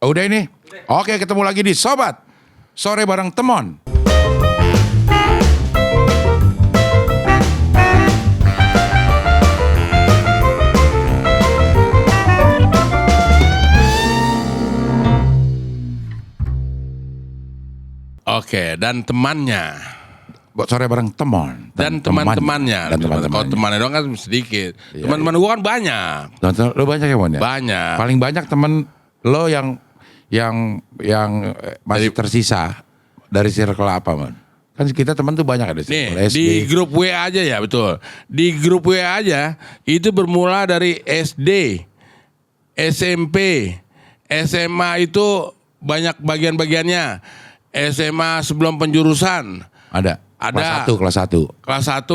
Udah ini? Oke, ketemu lagi di Sobat Sore bareng Temon. Oke, dan temannya. Sore bareng Temon. Dan teman-temannya. Dan teman-temannya. Kalau temannya doang kan sedikit. Iya, Teman-teman gue kan banyak. Lo banyak ya, Mon ya? Banyak. Paling banyak temen lo yang masih tersisa dari circle apa, Mon? Kan kita teman tuh banyak ada circle Nih, SD. di grup WA aja ya, betul. Di grup WA aja, itu bermula dari SD, SMP, SMA itu banyak bagian-bagiannya. SMA sebelum penjurusan. Ada. Kelas 1. Kelas 1.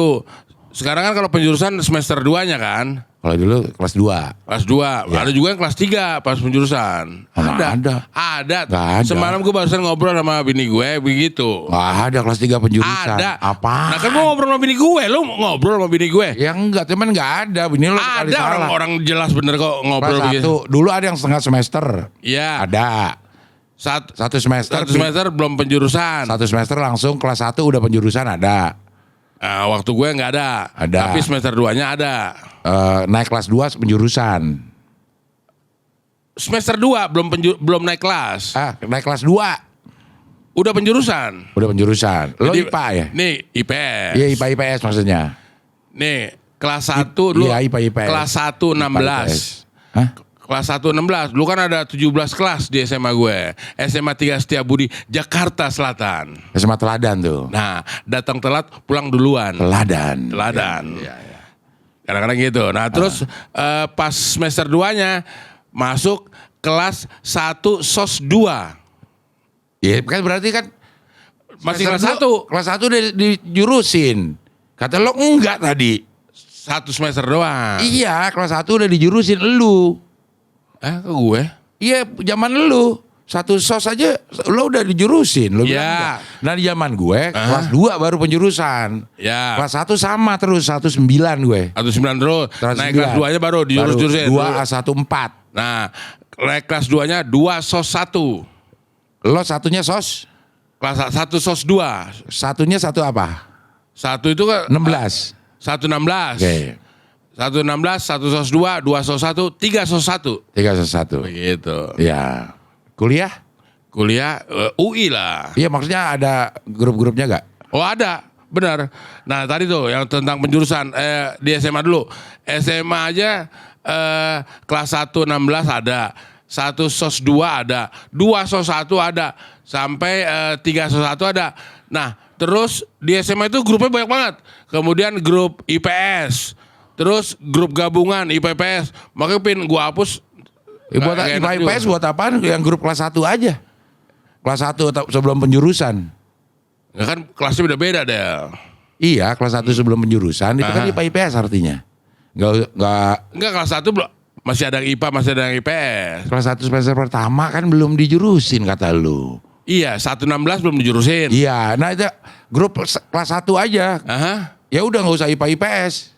Sekarang kan kalau penjurusan semester 2-nya kan. Kalau dulu kelas 2. Kelas 2. Ya. Ada juga yang kelas 3 pas penjurusan. Ada. Ada. Nggak ada. Semalam gue barusan ngobrol sama bini gue begitu. Nggak ada kelas 3 penjurusan. Ada. Apa? Nah kan gue ngobrol sama bini gue. Lu ngobrol sama bini gue. Ya enggak, teman enggak ada. Bini lo sekali Ada salah. orang-orang jelas bener kok ngobrol Kelas begitu. 1. Dulu ada yang setengah semester. Iya. Ada. Satu semester. Satu semester belum penjurusan. Satu semester langsung kelas 1 udah penjurusan ada. Waktu gue nggak ada. Ada. Tapi semester 2-nya ada. Naik kelas 2 penjurusan. Semester 2 belum naik kelas. Naik kelas 2 Udah penjurusan. udah penjurusan. Lo Jadi, IPA ya? Nih IPS. Iya, IPA IPS maksudnya. Nih kelas 1 dulu. Iya, IPA IPS. Kelas 1 16. Hah? Kelas 1 16. Dulu kan ada 17 kelas di SMA gue. SMA 3 Setiabudi, Jakarta Selatan. SMA Teladan tuh. Nah, datang telat, pulang duluan. Teladan. Iya. Kadang-kadang gitu. Nah, terus pas semester 2-nya masuk kelas 1 SOS 2. Iya, kan berarti kan Masih semester kelas 1. Kelas 1 udah dijurusin. Kata lo enggak tadi. 1 semester doang. Iya, kelas 1 udah dijurusin elu. Ke gue? Iya, zaman lu. Satu sos aja lo udah dijurusin. Lo bilang Ya. enggak. Nah di zaman gue, kelas 2 baru penjurusan. Ya. Kelas 1 sama terus, 19 gue. 19 terus. Naik kelas 2-nya baru dijurus-jurusin. 2 A1 4. Nah, naik kelas 2-nya 2 SOS 1. Lo satunya sos? Kelas 1 SOS 2. Satunya satu apa? 1 itu kan 16. 116. Oke. 116, 1 SOS 2, 2 SOS 1, 3 SOS 1. 3 sos 1. Begitu. Iya. Kuliah? Kuliah UI lah. Iya, maksudnya ada grup-grupnya gak? Oh ada, benar. Nah tadi tuh yang tentang penjurusan di SMA dulu. SMA aja kelas 1 16 ada. 1 SOS 2 ada. 2 SOS 1 ada. Sampai 3 SOS 1 ada. Nah terus di SMA itu grupnya banyak banget. Kemudian grup IPS. Terus grup gabungan IPPS. Makanya gua hapus. Buat Nggak enak IPA IPS juga. buat apaan? Yang grup kelas 1 aja. Kelas 1 sebelum penjurusan. Ya kan kelasnya beda-beda deh. Iya, kelas 1 sebelum penjurusan itu kan Aha. IPA IPS artinya. Enggak kelas 1 masih ada yang IPA, masih ada yang IPS. Kelas 1 semester pertama kan belum dijurusin kata lu. Iya, 116 belum dijurusin. Iya, nah itu grup kelas 1 aja. Aha. Ya udah nggak usah IPA IPS.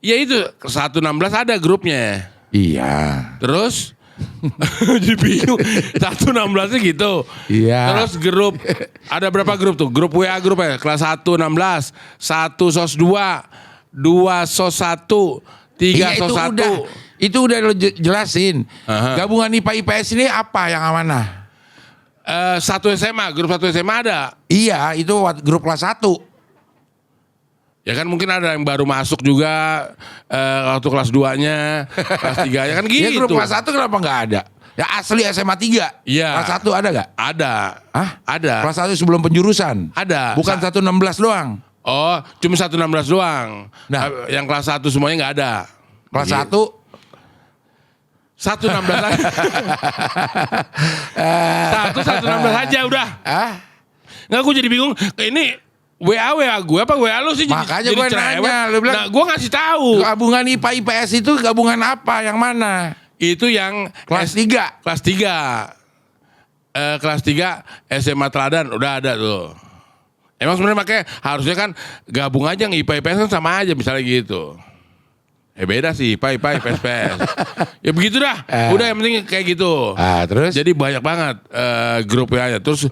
Ya itu 116 ada grupnya. Iya. Terus jadi bingung 116-nya gitu. Iya. Terus grup ada berapa grup tuh? Grup WA grup ya. Kelas 1 16, 1 SOS 2, 2 SOS 1, 3 Iya, SOS 1. Itu udah lo jelasin. Aha. Gabungan IPA IPS ini apa yang mana? 1 SMA, grup 1 SMA ada. Iya, itu grup kelas 1. Ya kan mungkin ada yang baru masuk juga waktu kelas 2-nya, kelas 3-nya kan gitu. Iya, grup kelas 1 kenapa nggak ada? Ya asli SMA 3. Iya. Kelas 1 ada nggak? Ada. Hah? Ada. Kelas 1 sebelum penjurusan? Ada. Bukan 116 doang. Oh, cuma 116 doang. Nah. Yang kelas 1 semuanya nggak ada. Kelas Iya. 1 116 aja. 116 aja udah. Nggak, gue jadi bingung. Ini WA gue apa WA lu sih? Makanya jadi gue cerewet. nanya, lu bilang- Nah, gue ngasih tahu. gabungan IPA IPS itu gabungan apa? Yang mana? Itu yang Kelas 3. Kelas 3. Kelas 3 SMA Teladan udah ada tuh. Emang sebenarnya makanya harusnya kan gabung aja yang IPA IPS kan sama aja misalnya gitu. Beda sih, IPA, PES. Ya begitu dah. Udah yang penting kayak gitu. Terus? Jadi banyak banget grupnya. Terus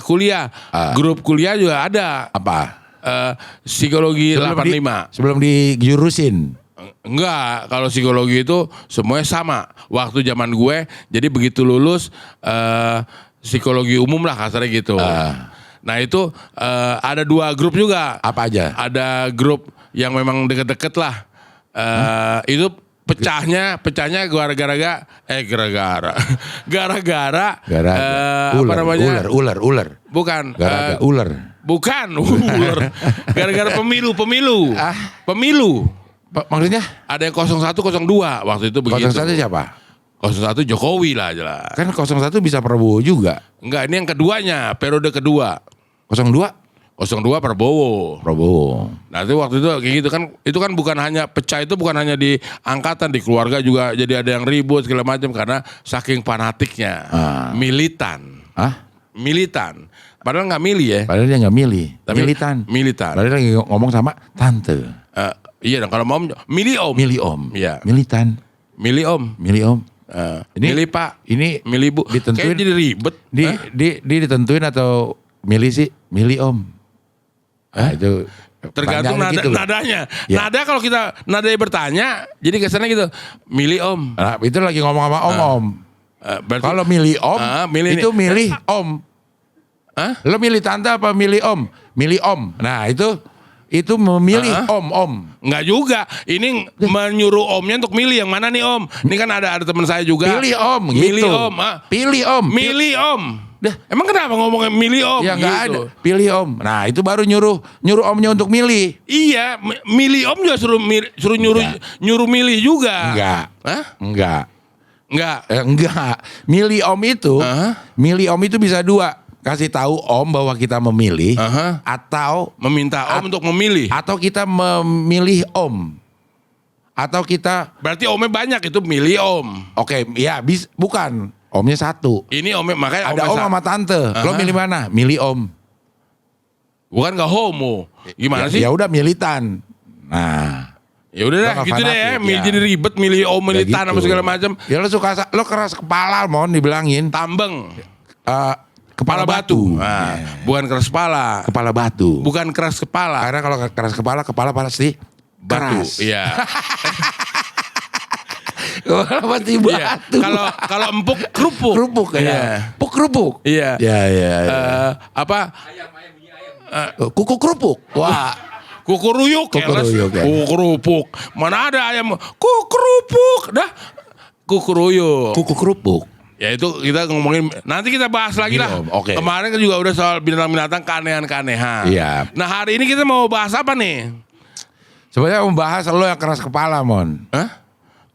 kuliah. Grup kuliah juga ada. Apa? Psikologi 85. Sebelum dijurusin. Enggak, kalau psikologi itu semuanya sama. Waktu zaman gue, jadi begitu lulus psikologi umum lah kasarnya gitu. Nah itu ada 2 grup juga. Apa aja? Ada grup yang memang deket-deket lah. Itu pecahnya gara-gara apa namanya? Ular. Bukan. Gara-gara ular. Bukan ular. Gara-gara pemilu. Maksudnya? Ada yang 01, 02 waktu itu begitu. 01 siapa? 01 Jokowi lah jelas. Kan 01 bisa Prabowo juga. Enggak, ini yang keduanya, periode kedua. 02? 02 Prabowo. Nah itu waktu itu kayak gitu kan, itu kan bukan hanya pecah, itu bukan hanya di angkatan, di keluarga juga jadi ada yang ribut segala macam karena saking fanatiknya. Militan. Militan. Padahal nggak milih ya. Padahal dia nggak milih. Tapi militan. Padahal dia lagi ngomong sama tante. Iya dong, kalau mau milih om. Milih om. Iya. Militan. Milih om. Milih pak. Ini milih bu. Ditentuin. Kayak jadi ribet. Dia ditentuin atau milih sih? Milih om. Itu tergantung gitu nadanya. Ya. Nada kalau kita nadanya bertanya, jadi kesannya gitu. Milih om. Nah, itu lagi ngomong sama om. Kalau milih om, milih itu milih om. Lo milih tante apa milih om? Milih om. Nah itu memilih om. Enggak juga. Ini menyuruh omnya untuk milih yang mana nih om. Ini kan ada teman saya juga. Pilih om. Milih gitu. om. Pilih om. Milih om. Emang kenapa ngomongnya milih om? Ya nggak gitu. ada. Pilih om. Nah itu baru nyuruh omnya untuk milih. Iya. Milih om juga suruh nyuruh milih juga. Enggak. Enggak. Milih om itu bisa 2. Kasih tahu om bahwa kita memilih, atau meminta om untuk memilih, atau kita memilih om, atau kita berarti omnya banyak itu milih om. Oke, ya bukan omnya 1. Ini omnya makanya ada om sama tante. Lo milih mana? Milih om. Bukan nggak homo. Gimana sih? Ya udah militan. Nah. Ya udah dah gitu deh ya. Jadi ribet milih om, militan sama segala macam. Ya lo keras kepala mon dibilangin. Tambeng. Kepala batu. Bukan keras kepala. Kepala batu. Bukan keras kepala. Karena kalau keras kepala pasti batu. Keras. Iya. Kepala pasti batu. Kalau empuk kerupuk. Kerupuk ya. Iya. Puk kerupuk. Iya. Iya. Apa? Kuku kerupuk. Wah. Kukuruyuk ya. Kukurupuk. Mana ada ayam kukurupuk. Dah. Kukuruyuk. Kuku kerupuk. Ya itu kita ngomongin, nanti kita bahas lagi lah. Okay. Kemarin kan juga udah soal binatang-binatang keanehan-keanehan. Iya. Nah hari ini kita mau bahas apa nih? Sebenarnya membahas lo yang keras kepala mon.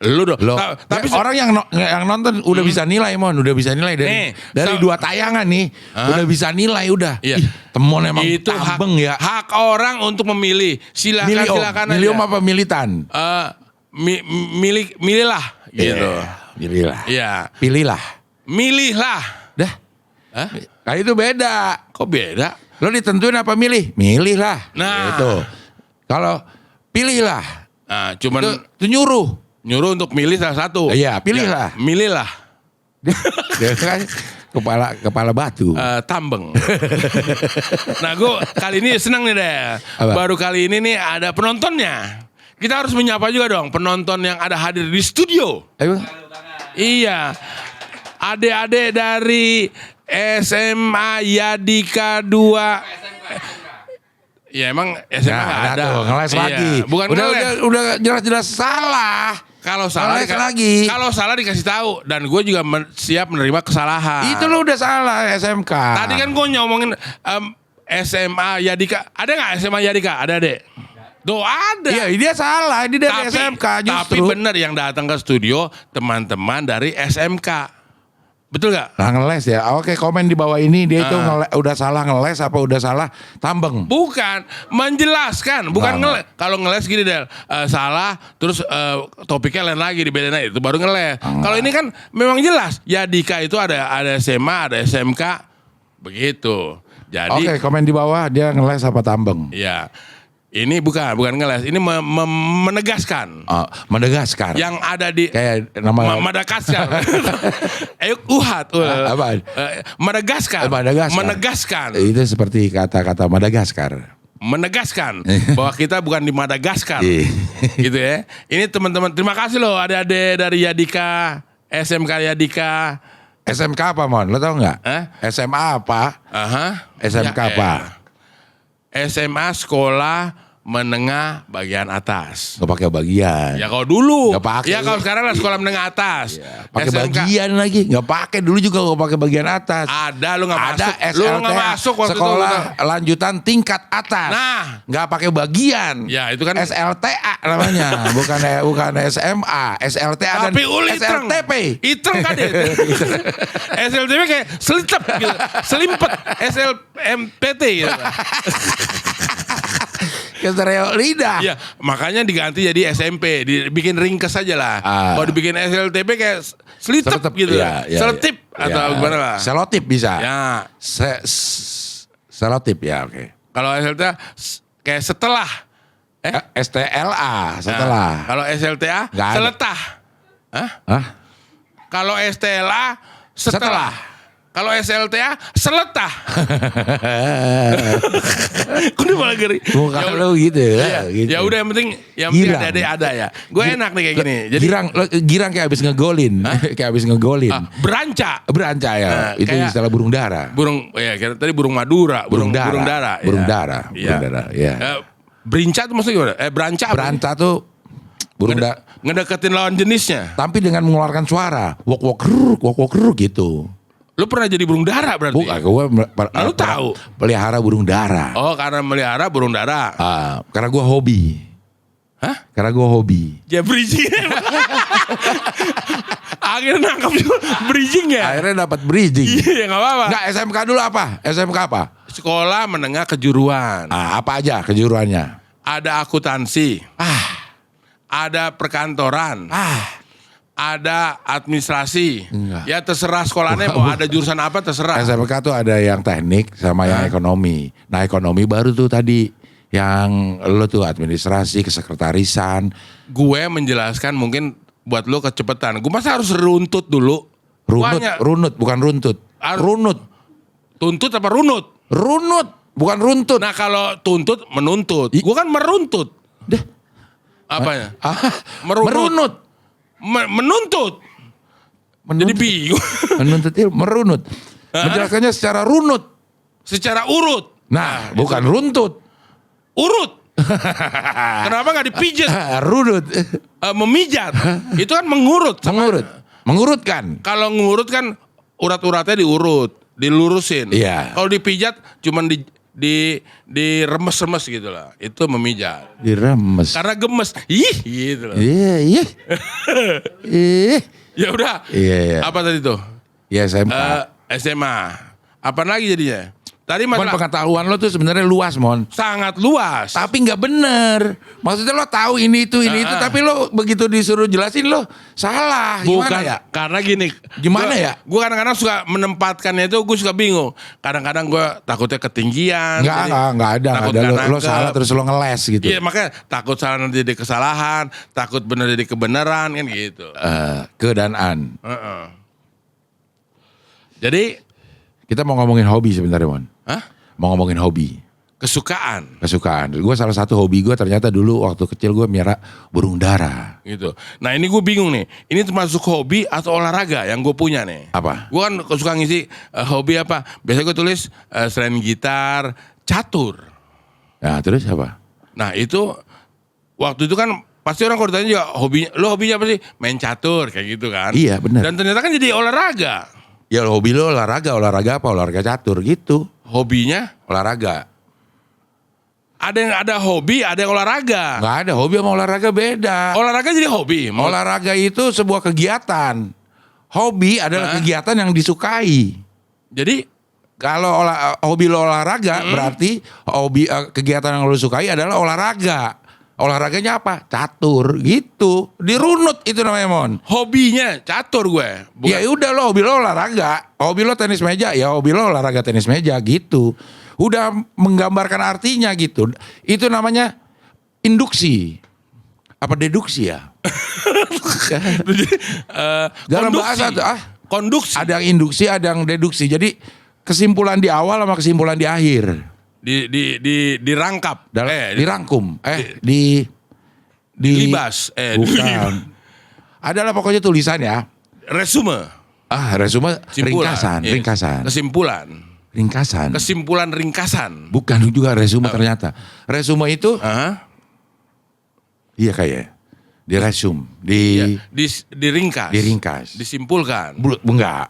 Lu dong. Tapi orang yang nonton udah bisa nilai mon, udah bisa nilai dari 2 tayangan nih, udah bisa nilai udah. Iya. Temon emang itu tambeng ya. Hak orang untuk memilih. Silakan aja. Milih om apa militan? Milihlah gitu. Milihlah. Iya. Pilihlah. Milihlah. Dah. Nah itu beda. Kok beda? Lo ditentuin apa milih? Milihlah. Nah. Gitu. Kalau pilihlah. Nah, cuman itu nyuruh untuk milih salah satu. Iya, pilihlah. Ya, milihlah. Kepala batu. Tambeng. Nah, gue kali ini senang nih deh. Apa? Baru kali ini nih ada penontonnya. Kita harus menyapa juga dong penonton yang ada hadir di studio. Iya. Adik-adik dari SMA Yadika 2. Ya emang SMA ada. Ngeles lagi. Bukan udah jelas-jelas salah. Kalau salah lagi. Kalau salah dikasih tahu dan gue juga siap menerima kesalahan. Itu lo udah salah SMK. Tadi kan gue ngomongin SMA Yadika. Ada nggak SMA Yadika? Ada deh. Tuh ada. Iya dia salah. Dia dari SMK justru. Tapi benar yang datang ke studio teman-teman dari SMK. Betul gak? Nah ngeles ya. Oke komen di bawah ini dia itu udah salah ngeles apa udah salah tambeng. Bukan menjelaskan, bukan ngeles. Kalau ngeles gini Del, salah terus topiknya lain lagi dibedain aja, itu baru ngeles. Kalau ini kan memang jelas. Yadika itu ada SMA, ada SMK, begitu. Jadi Oke komen di bawah dia ngeles apa tambeng. Iya. Ini bukan ngeles. Ini menegaskan. Oh, Madagaskar. Yang ada di Kayak nama Madagaskar. Uhat. Apaan? Madagaskar. Madagaskar. Menegaskan. Itu seperti kata-kata Madagaskar. Menegaskan bahwa kita bukan di Madagaskar. Iya. Gitu ya. Ini teman-teman, terima kasih loh adik-adik dari Yadika, SMK Yadika. SMK apa, Mon? Lo tau nggak? SMA apa? Aha. SMK apa? SMA Sekolah Menengah Bagian Atas. Gak pakai bagian. Ya kalau dulu. Nggak pakai. Ya kalau sekarang lah Sekolah Menengah Atas. Pakai SMK. bagian lagi. Gak pakai, dulu juga gak pakai bagian atas. Ada, lu nggak Ada masuk. Lu nggak SLTA, masuk waktu sekolah itu. lanjutan tingkat atas. Nah. Nggak pakai bagian. Ya, itu kan- SLTA namanya, bukan SMA. SLTA dan Tapi uli itreng. SLTP. Itreng kan ya. SLTP kayak selitep gitu. Selimpet. SLMPT gitu. Kestereo lidah. Iya, makanya diganti jadi SMP, dibikin ringkes aja lah. Kalau dibikin SLTP kayak selitep gitu. Iya, iya, Seletip iya. atau gimana lah. Selotip bisa. Ya, Selotip ya, oke. kalau SLTA kayak setelah. STLA setelah. Nah, kalau SLTA Nggak ada. seletah. Hah? Kalau STLA setelah. Kalau SLTA seletah. Kudu malah geri. Muka Ya lu gitu Iya. gitu. Ya udah yang penting Girang. ada ya. Gue enak nih kayak gini. Jadi girang kayak abis ngegolin. Kayak abis ngegolin. beranca. Beranca ya. Nah, Itu kayak- istilah burung dara. Burung ya kira tadi burung Madura, burung dara. Burung ya. dara. Iya. Burung dara. Iya. Berinca tuh maksudnya gimana? Beranca. apa? Beranca tuh burung dara. Ngedeketin lawan jenisnya. Tapi dengan mengeluarkan suara. Wok wok ruk gitu. Lu pernah jadi burung dara berarti? Bukan, gue Lu tahu? pelihara burung dara. Oh, karena melihara burung dara. Karena gue hobi. Hah? Karena gue hobi. Ya bridging. Akhirnya nangkap juga bridging ya. Akhirnya dapat bridging. Iya, enggak apa-apa. Enggak, SMK dulu apa? SMK apa? Sekolah Menengah Kejuruan. Apa aja kejuruannya? Ada akuntansi, ada perkantoran, ada administrasi. Enggak. Ya terserah sekolahnya mau ada jurusan apa terserah. SMK tuh ada yang teknik sama yang ekonomi. Nah, ekonomi baru tuh tadi yang lo tuh administrasi, kesekretarisan. Gue menjelaskan mungkin buat lo kecepatan. Gue masa harus runtut dulu? Banyak. Runut bukan runtut. Runut. Tuntut apa runut? Runut bukan runtut. Nah kalau tuntut menuntut. Gue kan meruntut. Deh. Apanya? Merunut. Menuntut. Jadi bingung. Menuntut ilmu, merunut. Menjelaskannya secara runut. Secara urut. Nah, bukan runtut. Urut. Kenapa nggak dipijat? Runut. Memijat. Itu kan mengurut. Mengurut. Mengurutkan. Kalau ngurut kan urat-uratnya diurut, dilurusin. Iya. Kalau dipijat cuman diremes-remes gitu lah. Itu memijat. Diremes. Karena gemes. Ih, gitu loh. Iya, iya. Ih. Ya udah. Iya, iya. Apa tadi tuh? Ya SMK. SMA. Apa lagi jadinya? Tadi Mon, masalah pengetahuan lo tuh sebenarnya luas, Mon. sangat luas. Tapi nggak bener. Maksudnya lo tahu ini itu, tapi lo begitu disuruh jelasin lo salah. Bukan Gimana ya? karena gini. Gimana ya? Gue kadang-kadang suka menempatkannya itu gue suka bingung. Kadang-kadang gue takutnya ketinggian. Nggak jadi ada. takut Nggak ada. nggak Lo nangkep. salah terus lo ngeles gitu. Iya makanya takut salah nanti jadi kesalahan, takut benar jadi kebenaran kan gitu. Ke dan an. Heeh. Jadi, Kita mau ngomongin hobi sebenarnya, Mon. hah? Mau ngomongin hobi. Kesukaan Kesukaan. Gue salah satu hobi gue ternyata dulu waktu kecil gue miara burung dara. gitu. Nah ini gue bingung nih. Ini termasuk hobi atau olahraga yang gue punya nih. Apa? Gue kan suka ngisi hobi apa. Biasanya gue tulis selain gitar, catur. Nah terus apa? Nah itu waktu itu kan pasti orang kalau ditanya juga hobinya apa sih? Main catur kayak gitu kan. Iya, benar. Dan ternyata kan jadi olahraga. Ya hobi lo olahraga apa? Olahraga catur gitu. Hobinya Olahraga. ada yang ada hobi, ada yang olahraga. Nggak ada, hobi sama olahraga beda. Olahraga jadi hobi. Olahraga itu sebuah kegiatan. Hobi adalah kegiatan yang disukai. Jadi Kalau hobi lo olahraga berarti hobi kegiatan yang lo sukai adalah olahraga. Olahraganya apa? Catur gitu. Dirunut itu namanya, Mon. hobinya catur gue. Bukan. Ya udah lo hobi lo olahraga. Hobi lo tenis meja, ya hobi lo olahraga tenis meja gitu. Udah menggambarkan artinya gitu. Itu namanya induksi. Apa deduksi ya? Dalam bahasa tuh, konduksi. ada yang induksi, ada yang deduksi. Jadi kesimpulan di awal sama kesimpulan di akhir. Dirangkap. Dirangkum. Dilibas. Bukan. Adalah pokoknya tulisan ya. Resume. Resume Simpulan. ringkasan. Kesimpulan. Kesimpulan ringkasan. Bukan juga resume ternyata. Resume itu iya kayak diresum, diringkas. Disimpulkan. Enggak.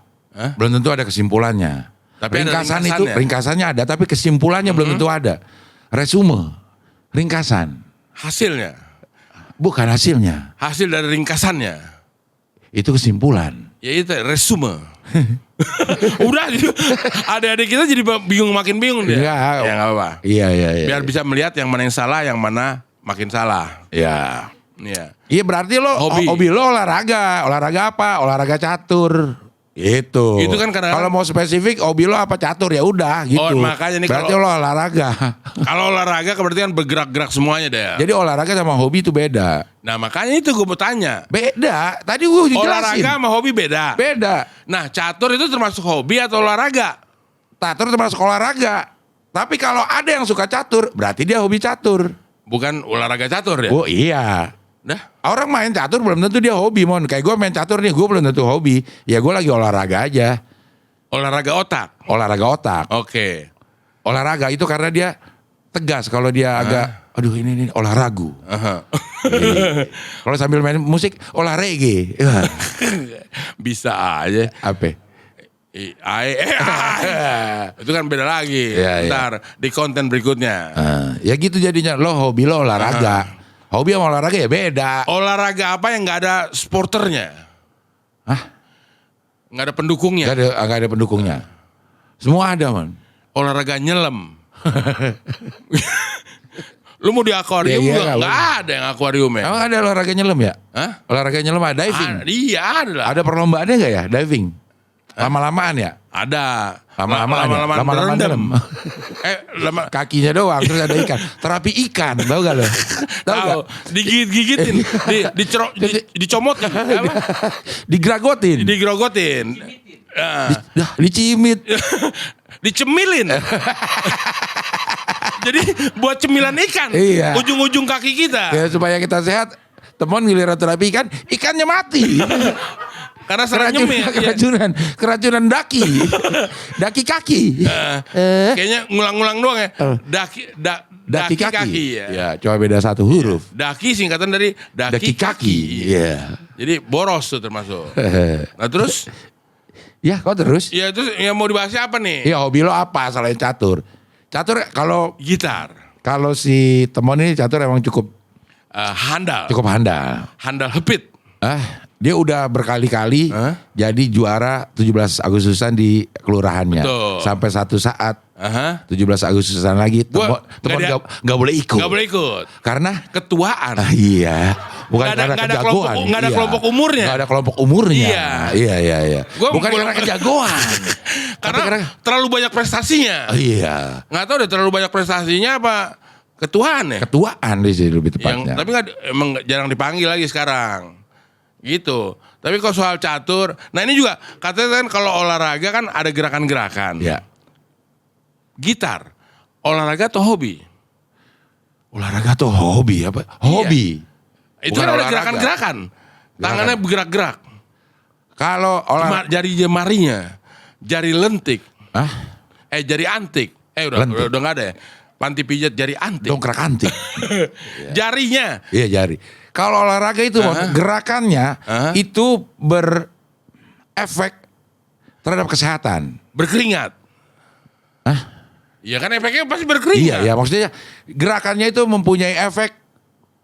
Belum tentu ada kesimpulannya. Tapi ringkasan ada itu ringkasannya ada, tapi kesimpulannya belum tentu ada. Resume, ringkasan. Hasilnya. Bukan hasilnya. Hasil dari ringkasannya. Itu kesimpulan. Ya itu resume. Udah adik-adik kita jadi makin bingung dia. Ya nggak apa-apa. Iya. Biar bisa melihat yang mana yang salah, yang mana makin salah. Iya. Iya berarti hobi lo olahraga. Olahraga apa? Olahraga catur. Itu kan kadang-kadang, kalau mau spesifik hobi lo apa catur ya udah gitu. Makanya nih berarti lo olahraga. Kalau olahraga berarti kan bergerak-gerak semuanya deh. Jadi olahraga sama hobi itu beda. Nah makanya itu gue mau tanya. Beda. Tadi gue jelasin. Olahraga sama hobi beda. Beda. Nah catur itu termasuk hobi atau olahraga? Catur termasuk olahraga. Tapi kalau ada yang suka catur, berarti dia hobi catur. Bukan olahraga catur ya? Oh iya. Dah. Orang main catur belum tentu dia hobi, Mon. Kayak gue main catur nih, gue belum tentu hobi. Ya gue lagi olahraga aja. Olahraga otak? Olahraga otak. Oke. Olahraga itu karena dia tegas. Kalau dia agak, aduh ini olahragu. Kalau sambil main musik, olahraga. Bisa aja. Apa? Itu kan beda lagi. Ya, Ntar di konten berikutnya. Ya gitu jadinya. Lo hobi lo olahraga. Hobi sama olahraga ya beda. Olahraga apa yang nggak ada sporternya? Nggak ada pendukungnya? Nggak ada pendukungnya. Semua ada, Man. Olahraga nyelam. Lu mau di akuarium nggak ada yang akuarium ya? Emang ada olahraga nyelam ya? Olahraga nyelam ada diving. Iya ada lah. Ada perlombaannya nggak ya diving? Lama-lamaan ya? Ada. Lama-lamaan berendam. Kakinya doang terus ada ikan. Terapi ikan, tahu gak lo? Tahu. Digigit-gigitin, dicomot kan? Digragotin. Dicimit. Dicemilin. Jadi buat cemilan ikan. Iya. Ujung-ujung kaki kita. Ya supaya kita sehat. Temen giliran terapi ikan, ikannya mati. Karena nyemil. Keracunan daki. Daki kaki. Kayaknya ngulang-ngulang doang ya. Daki kaki ya. Ya, coba beda satu huruf. Daki singkatan dari daki kaki. Iya. Jadi boros tuh termasuk. Nah terus? Ya, kok terus? Ya terus yang mau dibahasnya apa nih? Iya, hobi lo apa selain catur? Catur kalau gitar. Kalau si Temon ini catur emang cukup handal. Cukup handal. Handal hepit. Dia udah berkali-kali jadi juara 17 Agustusan di kelurahannya. Betul. Sampai satu saat 17 Agustusan lagi Temon gak boleh ikut. Gak boleh ikut. Karena ketuaan. Iya. Bukan karena kejagoan. Gak ada kelompok umurnya. Gak ada kelompok umurnya. Iya. Bukan karena kejagoan. Karena terlalu banyak prestasinya. Iya. Gak tahu deh terlalu banyak prestasinya apa ketuaan ya. Ketuaan di sini lebih tepatnya. Tapi emang jarang dipanggil lagi sekarang. Gitu. Tapi kalau soal catur, nah ini juga katanya kan kalau olahraga kan ada gerakan-gerakan. Ya. Gitar, olahraga atau hobi? Olahraga atau hobi apa? Hobi. Iya. Itu kan ada gerakan-gerakan. Tangannya bergerak-gerak. Kalau jari jemarinya, jari lentik. Jari antik. Udah nggak ada ya. Panti pijat jari antik. Dongkrak antik. Jarinya. Iya jari. Kalau olahraga itu gerakannya itu berefek terhadap kesehatan. Berkeringat. Iya kan efeknya pasti berkeringat. Iya maksudnya gerakannya itu mempunyai efek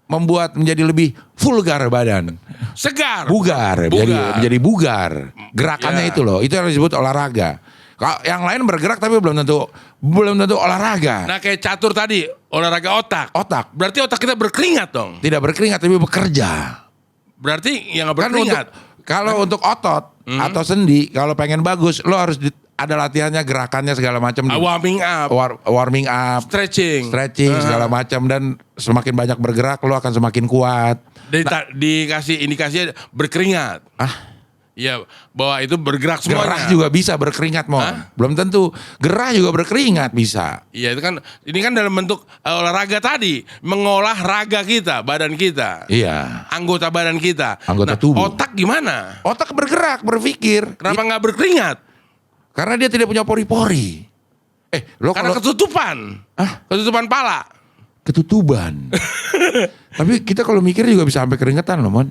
membuat menjadi lebih vulgar badan. Segar. Bugar. Menjadi bugar. Gerakannya itu loh. Itu yang disebut olahraga. Kalau yang lain bergerak tapi belum tentu olahraga. Nah kayak catur tadi olahraga otak. Berarti otak kita berkeringat dong. Tidak berkeringat tapi bekerja. Berarti yang nggak berkeringat. Kalau untuk otot atau sendi kalau pengen bagus lo harus ada latihannya, gerakannya segala macam. Warming up, Warming up, stretching, segala macam, dan semakin banyak bergerak lo akan semakin kuat. Dikasih indikasinya berkeringat. Iya, bahwa itu bergerak semuanya. Gerah juga bisa berkeringat, belum tentu. Gerah juga berkeringat bisa. Iya, itu kan ini kan dalam bentuk olahraga tadi, mengolah raga kita, badan kita. Iya. Anggota badan kita. Anggota tubuh. Otak gimana? Otak bergerak, berpikir. Kenapa nggak berkeringat? Karena dia tidak punya pori-pori. Lo Karena kalau ketutupan. Ketutupan pala. ketutuban. Tapi kita kalau mikir juga bisa sampai keringetan loh, Mon.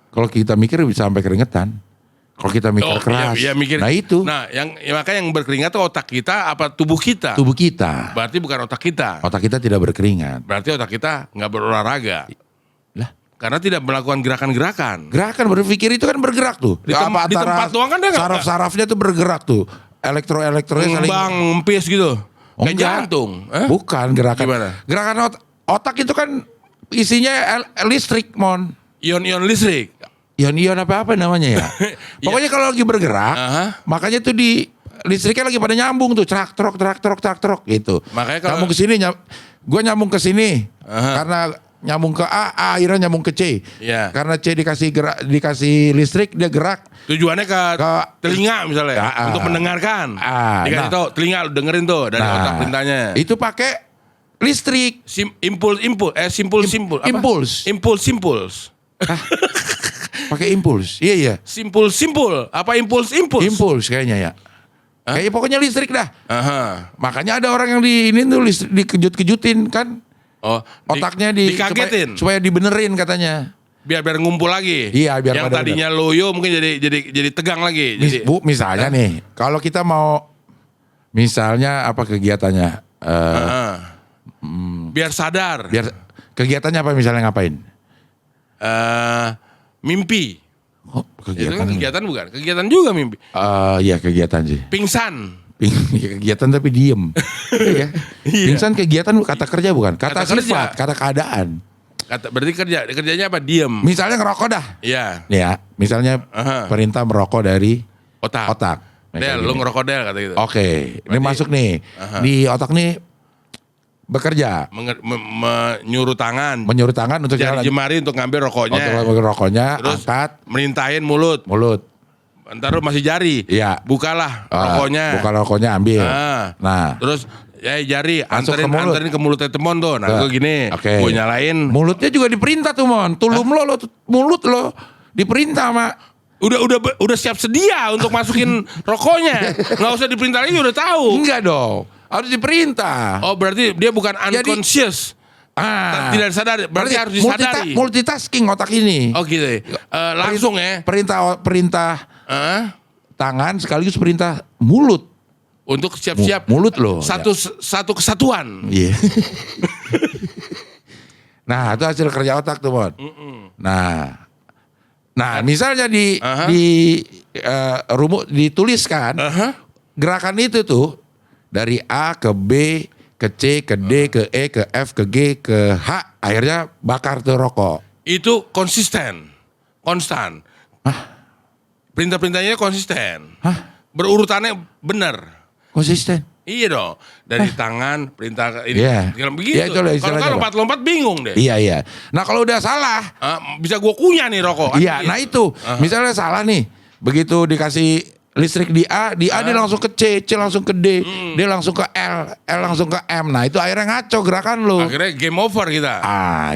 Kalau kita mikir bisa sampai keringetan. Kalau kita mikir keras. Iya, mikir. Nah itu. Nah, makanya yang berkeringat itu otak kita apa tubuh kita? Tubuh kita. Berarti bukan otak kita. Otak kita tidak berkeringat. Berarti otak kita nggak berolahraga. Lah, karena tidak melakukan gerakan-gerakan. Gerakan berpikir itu kan bergerak tuh. Di tempat doang kan dia nggak. Saraf-sarafnya tuh bergerak tuh. Elektro-elektronya saling empis gitu. Kayak enggak. jantung. Bukan gerakan. Gimana? Gerakan otak itu kan isinya listrik, Mon. Ion-ion listrik. Ion-ion apa namanya ya? Pokoknya kalau lagi bergerak, makanya tuh di listriknya lagi pada nyambung tuh, trak trok gitu. Makanya kalau nyambung ke sini, gue nyambung ke sini karena nyambung ke A akhirnya nyambung ke C. Iya. Karena C dikasih listrik, dia gerak. Tujuannya ke telinga misalnya untuk mendengarkan. Dikasih tahu telinga lu dengerin tuh dari otak perintahnya. Itu pakai listrik. Impuls. Pakai impuls. Iya. Simpul. Apa impuls? Impuls kayaknya ya. Kayaknya pokoknya listrik dah. Makanya ada orang yang ini tuh dikejut-kejutin kan. Otaknya dikagetin supaya dibenerin katanya. Biar ngumpul lagi. Iya, biar yang tadinya loyo mungkin jadi tegang lagi. Misalnya nih, kalau kita mau misalnya apa kegiatannya? Biar sadar. Biar kegiatannya apa misalnya ngapain? Mimpi. Kegiatan. Itu kan kegiatan bukan? Kegiatan juga mimpi. Iya kegiatan sih. Pingsan. Kegiatan tapi diem. Iya. Pingsan kegiatan kata kerja bukan? Kata sifat, kata keadaan. Berarti kerjanya apa? Diem. Misalnya ngerokok dah. Iya. Ya, misalnya perintah merokok dari otak. Del, lu ngerokok Del kata gitu. Oke, ini masuk nih. Di otak nih bekerja. Menyuruh tangan untuk jari jemari untuk ngambil rokoknya. Untuk ngambil rokoknya, terus angkat. Merintahin mulut. Ntar lu masih jari. Iya. Bukalah rokoknya. Buka rokoknya, ambil. Nah. Terus jari anterin ke mulutnya temon tuh. Nah gue gini. Gue nyalain. Mulutnya juga diperintah tuh, Mon. Tulum lo mulut lo diperintah sama. Udah siap sedia untuk masukin rokoknya. Nggak usah diperintah lagi, udah tahu. Enggak dong. Harus diperintah. Oh, berarti dia bukan unconscious. Tidak sadar, berarti harus disadari. Multitasking otak ini. Oh gitu. Langsung ya. Perintah tangan sekaligus perintah mulut. Untuk siap-siap. Mulut loh. Satu kesatuan. Iya. Nah, itu hasil kerja otak tuh, Mon. Nah, misalnya di rumus dituliskan gerakan itu tuh dari A ke B ke C ke D ke E ke F ke G ke H, akhirnya bakar tuh rokok. Itu konstan. Perintah-perintahnya konsisten. Berurutannya benar. Konsisten. Iya dong. Dari tangan perintah ini begitu. Ya, kalau lompat-lompat bingung deh. Iya. Nah, kalau udah salah, bisa gua kunyah nih rokok. Iya, nah itu. Misalnya salah nih. Begitu dikasih listrik di A dia langsung ke C langsung ke D, D langsung ke L langsung ke M. Nah, itu akhirnya ngaco gerakan lu. Akhirnya game over kita.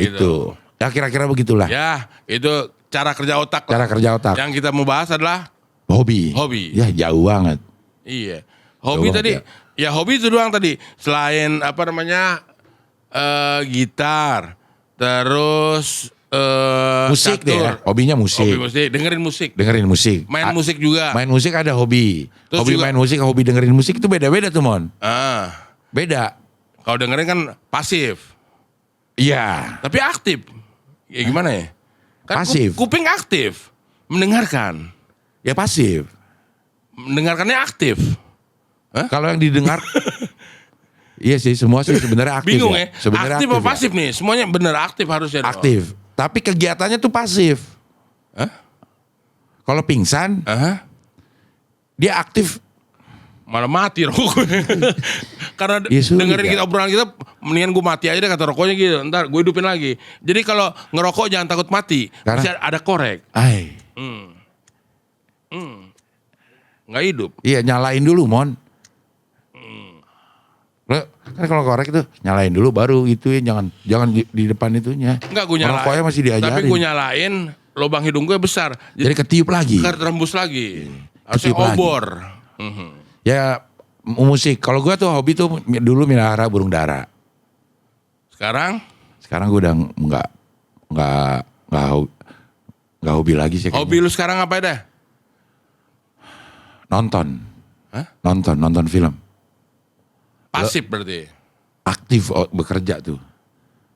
Itu. Ya kira-kira begitulah. Ya, itu cara kerja otak. Cara kerja otak. Yang kita mau bahas adalah hobi. Ya, jauh banget. Iya. Hobi tadi. Ya hobi itu doang tadi. Selain gitar, terus musik deh ya. Hobinya musik. Hobi musik, dengerin musik. Main musik juga. Main musik ada hobi. Terus hobi juga, main musik, hobi dengerin musik itu beda-beda tuh, Mon. Beda. Kalau dengerin kan pasif. Iya. Tapi aktif. Ya gimana ya? Kan pasif. Kuping aktif. Mendengarkan. Ya pasif. Mendengarkannya aktif. Kalau yang didengar iya sih, semua sih sebenarnya aktif. Bingung ya. Sebenarnya aktif atau pasif nih? Semuanya bener aktif harusnya. Aktif. Tapi kegiatannya tuh pasif. Kalau pingsan, dia aktif Malah mati rokoknya. Karena Ya sudah. dengerin kita obrolan kita, mendingan gue mati aja deh kata rokoknya gitu. Ntar gue hidupin lagi. Jadi kalau ngerokok jangan takut mati. Karena- Bisa ada korek. Ai. Nggak hidup. Iya, nyalain dulu, Mon. Lo kan kalau korek itu nyalain dulu baru ituin, jangan di depan itunya. Enggak gue nyalain. Rokoknya masih diajarin. Tapi gue nyalain, lubang hidung gue besar. Jadi ketiup lagi. Terembus lagi. Harusnya Ketiup lagi. obor. Ya musik. Kalau gue tuh hobi tuh dulu melihara burung dara. Sekarang Gue udah nggak hobi lagi sih. hobi lu sekarang apa dah? Nonton. Hah? Nonton film. Pasif berarti. Aktif bekerja tuh.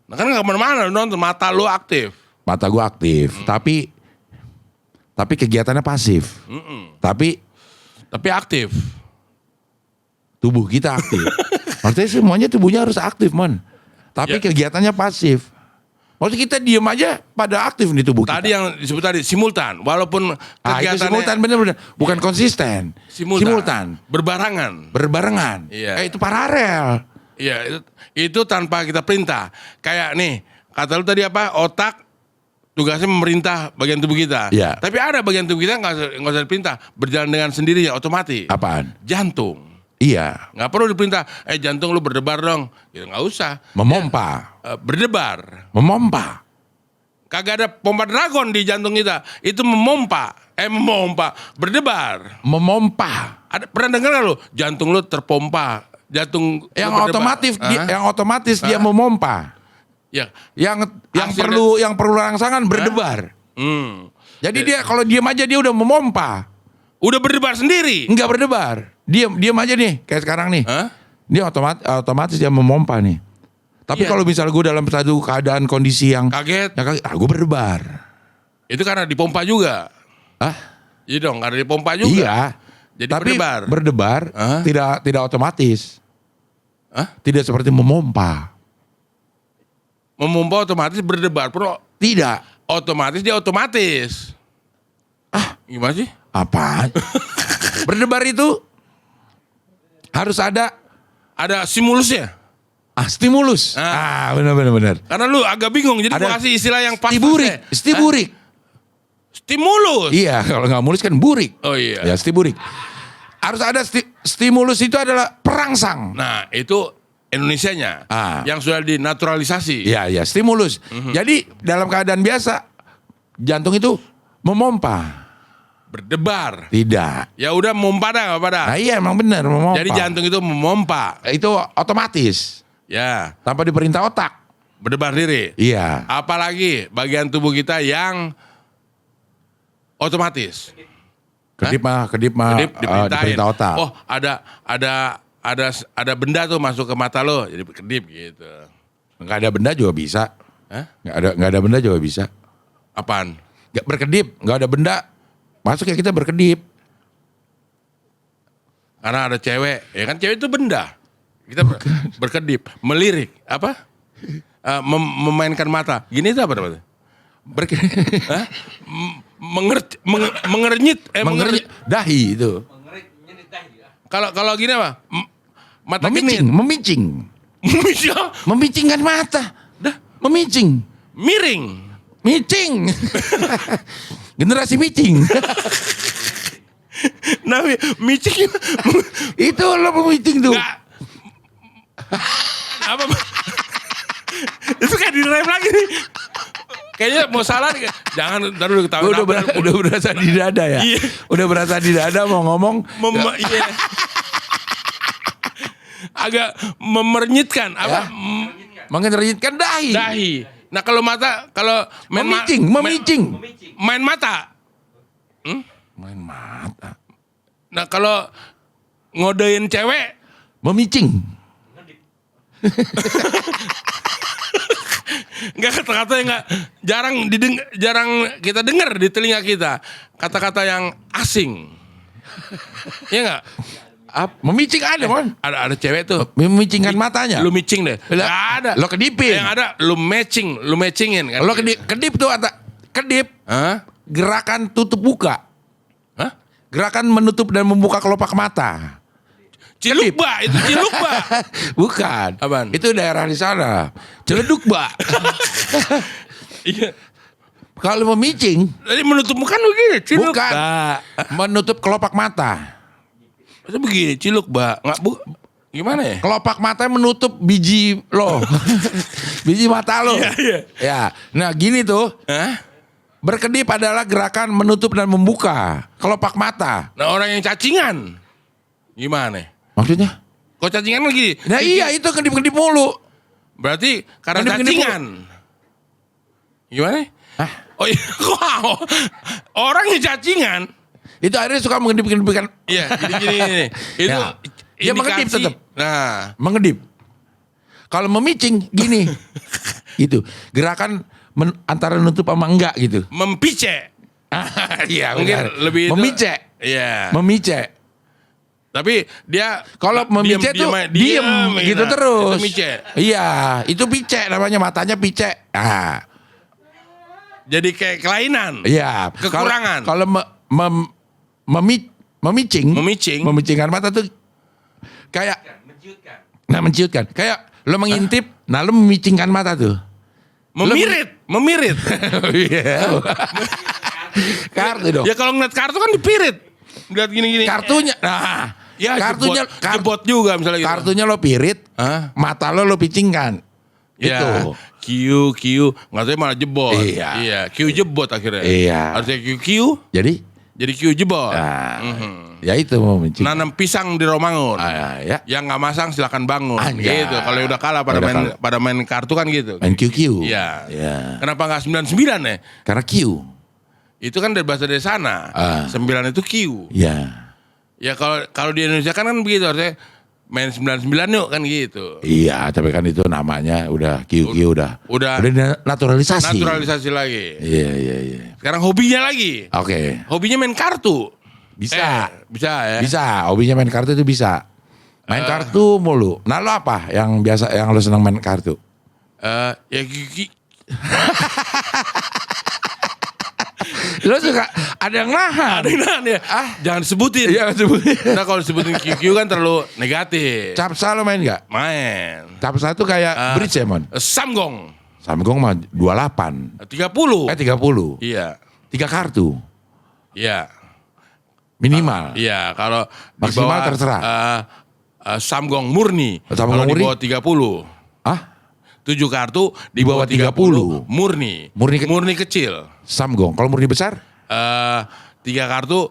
Nah kan nggak kemana-mana lu nonton, mata lu aktif. Mata gue aktif. Tapi kegiatannya pasif. Tapi aktif. tubuh kita aktif. Maksudnya semuanya tubuhnya harus aktif, Mon. Tapi Ya. kegiatannya pasif. Maksudnya kita diem aja pada aktif di tubuh kita. Tadi yang disebut tadi simultan, walaupun Itu kegiatannya simultan bener-bener. Bukan konsisten. simultan, berbarangan. Berbarengan. Iya. Itu paralel. Iya, itu tanpa kita perintah. Kayak nih, kata lu tadi apa? Otak tugasnya memerintah bagian tubuh kita. Iya. Tapi ada bagian tubuh kita nggak usah diperintah, berjalan dengan sendirinya otomatis. Apaan? Jantung. Iya. Nggak perlu diperintah. Jantung lu berdebar dong. Gitu nggak usah. Memompa. Berdebar. Memompa. Kagak ada pompa dragon di jantung kita. Itu memompa. Berdebar. Memompa. Pernah dengar nggak lu? Jantung lu terpompa. Jantung lu Yang berdebar. otomatis dia memompa. Ya. Yang Hasil perlu rangsangan berdebar. Jadi dia kalau diam aja dia udah memompa. Udah berdebar sendiri. Enggak berdebar. Diam aja nih kayak sekarang nih. Hah? Dia otomatis dia memompa nih. Tapi Iya. kalau misalnya gue dalam satu keadaan kondisi yang Kaget. gue berdebar. Itu karena dipompa juga. Ah, Iya dong, karena dipompa juga. iya. Jadi Tapi berdebar. Hah? tidak otomatis. Hah? Tidak seperti memompa. Memompa otomatis berdebar. Tidak. Otomatis dia otomatis. Gimana sih? Apa? Berdebar itu harus ada Ada stimulusnya. stimulus. Benar. Karena lu agak bingung, jadi gua Ada kasih istilah yang pas. Stiburik. Stimulus. Iya, kalau nggak mulus kan burik. Oh iya. Ya, stiburik. Harus ada stimulus itu adalah perangsang. Nah, itu Indonesianya yang sudah dinaturalisasi. Iya, stimulus. Jadi dalam keadaan biasa jantung itu memompa. Berdebar. Tidak. Ya udah memompa dah, nggak apa dah. Nah iya emang benar memompa. Jadi jantung itu memompa. Itu otomatis Ya, tanpa diperintah otak. berdebar diri. Iya. Apalagi bagian tubuh kita yang otomatis. Kedip mah Diperintah diperintah otak. Oh, ada benda tuh masuk ke mata lo, jadi kedip gitu. Nggak ada benda juga bisa. Hah? Nggak ada benda juga bisa. Apaan? Nggak berkedip, nggak ada benda. Masuk ya kita berkedip. Karena ada cewek, ya kan cewek itu benda. Kita berkedip, melirik, apa? Memainkan mata. Gini itu apa namanya? Hah? Mengernyit. Dahi itu. Kalau gini apa? Mata Memicing. Memicingkan mata. Memicing. Miring. Micing. Generasi micing. Nah, micing Itu lo memicing tuh. Nggak. Apa? Itu kayak direm lagi nih. Kayaknya mau salah nih. Jangan, ntar dulu ketahuan. Udah berasa di dada ya. Iya. Udah berasa di dada mau ngomong. Iya. Agak memernyitkan. Apa? Mengenerjitkan dahi. Dahi. Nah kalau mata, kalau Memicing. main mata. Main mata. Nah kalau ngodein cewek, Memicing. nggak kata-kata yang nggak jarang kita dengar di telinga kita, kata-kata yang asing. Iya nggak? Memicing ada, Mon. Ada cewek tuh. Memicingkan matanya. Lu micing deh. Nggak ada. Lo kedipin. Yang ada lu matchingin kan. Lo kedip tuh kedip. Hah? Gerakan tutup buka. Hah? Gerakan menutup dan membuka kelopak mata. Cilukba, itu Cilukba. Bukan. Apaan? Itu daerah di sana. Celeduk, Mbak. Iya. Kalau memicing, Tadi menutup bukan begini, Cilukba. bukan. Menutup kelopak mata. Itu begini, Cilukba. Enggak gimana ya? Kelopak mata menutup biji lo. Biji mata lo. Iya. Ya. Nah, gini tuh. Hah? Berkedip adalah gerakan menutup dan membuka kelopak mata. Nah, orang yang cacingan gimana? Maksudnya? Kok cacingan kan gini? Nah iya itu kedip-kedip mulu. Berarti karena Kedip-kedip cacingan. Gimana? Hah? Oh iya, kok orang yang cacingan. Itu akhirnya suka mengedip-kedipkan. Iya, gini. Itu Ya. Dia mengedip indikasi. tetap. Nah, Mengedip. Kalau memicing gini. Gitu. Gerakan antara nutup sama enggak gitu. mempice. Iya Mungkin benar. lebih itu- Memicek. Iya. Memicek. Tapi dia Kalau memicek tuh diem gitu terus. Itu mice. Iya, itu picek namanya, matanya picek. Ah, Jadi kayak kelainan. iya. Kekurangan. Kalau memicing, Memicing. memicingkan mata tuh kayak menciutkan. Kayak lo mengintip, nah lo memicingkan mata tuh. Memirit. Iya. Kartu dong. Ya kalau ngeliat kartu kan dipirit. Lihat gini-gini. Kartunya, nah, Ya kartunya, jebot juga misalnya gitu. kartunya lo pirit, Hah? mata lo picingkan. Ya, Gitu. Q, nggak tahu malah jebot. Iya. Q jebot akhirnya. Iya. Harusnya Q, Jadi, jadi Q jebot. nah, Mhm. ya itu memicing. Nanam pisang di Romangun. Ya. Yang nggak masang silakan bangun. Anjay. Gitu. Kalau udah kalah pada Udah main kalah. pada main kartu kan gitu. Main QQ. Iya. Ya. Kenapa nggak 99 ya? Karena Q. Itu kan dari bahasa dari sana. 9 itu Q. Ya. Ya kalau di Indonesia kan begitu harusnya main 99 yuk kan gitu. Iya, tapi kan itu namanya udah QQ Udah naturalisasi. naturalisasi lagi. Iya. Sekarang hobinya lagi. Oke. Hobinya main kartu. Bisa. Bisa ya. Bisa, hobinya main kartu itu bisa. Main kartu mulu. Nah lo apa yang biasa yang lo senang main kartu? Ya Lo suka ada yang nahan. ada yang nahan ya. Jangan sebutin. Iya sebutin. Nah kalau disebutin QQ kan terlalu negatif. Capsa lo main nggak? Main. Capsa itu kayak bridge ya mon. Samgong. Samgong mah 28. 30. 30. Iya. 3 kartu Iya. minimal. Iya, kalau di Maksimal bawah, terserah. Samgong murni. Samgong Kalau di murni? bawah 30. Ah, 7 kartu di Di bawah bawah 30 murni. Murni Kecil. Samgong. Kalau murni besar 3 kartu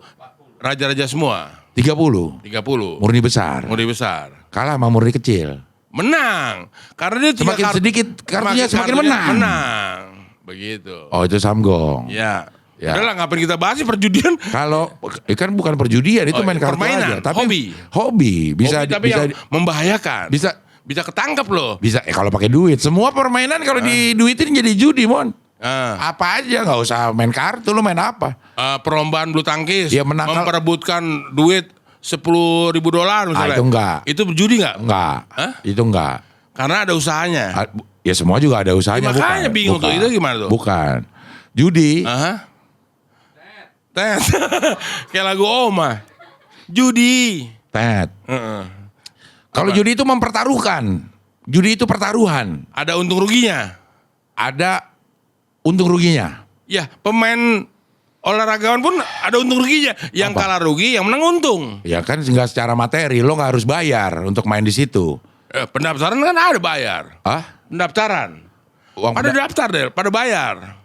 raja-raja semua. 30. 30. Murni besar. Murni besar. Kalah sama murni kecil. Menang. Karena dia 3 Semakin sedikit kartunya semakin menang. Menang. Begitu. Oh itu Samgong. Ya. Ya. Udah lah ngapain kita bahas sih perjudian. Kalau kan bukan perjudian itu Oh, main kartu permainan, aja. Tapi hobi. bisa Hobi, tapi bisa yang membahayakan. bisa Bisa ketangkep loh. bisa kalau pakai duit. Semua permainan kalau diduitin jadi judi, Mon. Apa aja nggak usah main kartu, lu main apa? Perlombaan bulu tangkis Ya, menakal- memperebutkan duit $10.000 misalnya. itu enggak. Itu berjudi enggak? Enggak. Hah? Itu enggak. Karena ada usahanya. Ya semua juga ada usahanya. Ya, makanya bukan. bingung tuh. Bukan. Itu gimana tuh? Bukan. Judi. Aha. Tet. Kayak lagu Oma. Judi. Tet. Heeh. Kalau judi itu mempertaruhkan. Judi itu pertaruhan. Ada untung ruginya. Ada untung ruginya. Ya, pemain olahragawan pun ada untung ruginya. Yang Apa? kalah rugi, yang menang untung. Ya kan nggak secara materi, lo nggak harus bayar untuk main di situ. Pendaftaran kan ada bayar. Ah? Pendaftaran. Uang Pada daftar deh, pada bayar.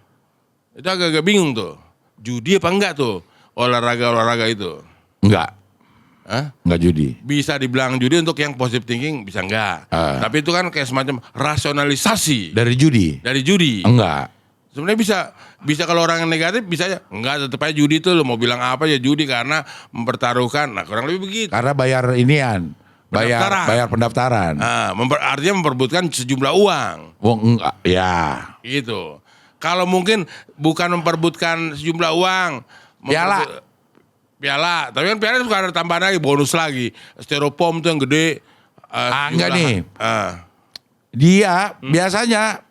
Itu agak-agak bingung tuh. Judi apa enggak tuh olahraga itu? Enggak. Hah? Enggak judi. Bisa dibilang judi untuk yang positive thinking bisa enggak. Tapi itu kan kayak semacam rasionalisasi Dari judi? dari judi. Enggak. Sebenarnya bisa kalau orang yang negatif bisa aja enggak, tetap aja judi tuh, lo mau bilang apa ya judi karena mempertaruhkan. Nah, kurang lebih begitu. Karena bayar inian. Pendaftaran. Bayar pendaftaran. Artinya memperebutkan sejumlah uang. Oh enggak. Ya. Gitu. Kalau mungkin bukan memperebutkan sejumlah uang. Piala. Tapi kan piala suka ada tambahan lagi, bonus lagi. Styrofoam tuh yang gede. Enggak nih. Ah. Dia biasanya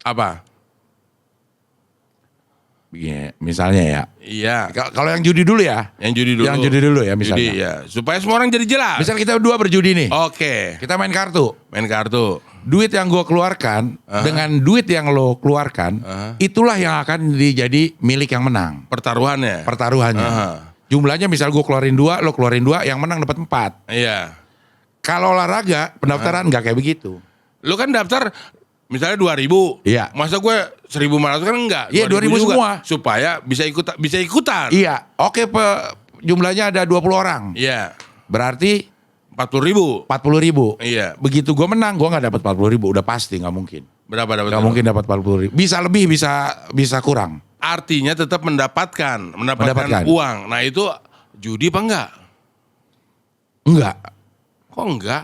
Apa? Begini, misalnya ya. Iya. Kalau yang judi dulu ya. Yang judi dulu. Yang judi dulu ya misalnya. Judi, ya. Supaya semua orang jadi jelas. Misal kita berdua berjudi nih. Oke. Kita main kartu. Main kartu. Duit yang gue keluarkan dengan duit yang lo keluarkan, itulah yang akan jadi milik yang menang. Pertaruhannya. Pertaruhannya. Jumlahnya misal gue keluarin 2, lo keluarin 2, yang menang dapat 4. Iya. Kalau olahraga, pendaftaran nggak kayak begitu. Lu kan daftar misalnya 2.000. Iya. Masa gue 1.500 kan enggak? Iya, 2.000 juga. semua. Supaya bisa ikutan. Iya, oke jumlahnya ada 20 orang. Iya. Berarti 40.000. 40.000. Iya. Begitu gue menang, gue nggak dapat 40.000, udah pasti nggak mungkin. Berapa dapat? Nggak mungkin dapat 40.000. Bisa lebih, bisa kurang. Artinya tetap mendapatkan uang. Nah itu judi apa enggak? Enggak. Kok enggak?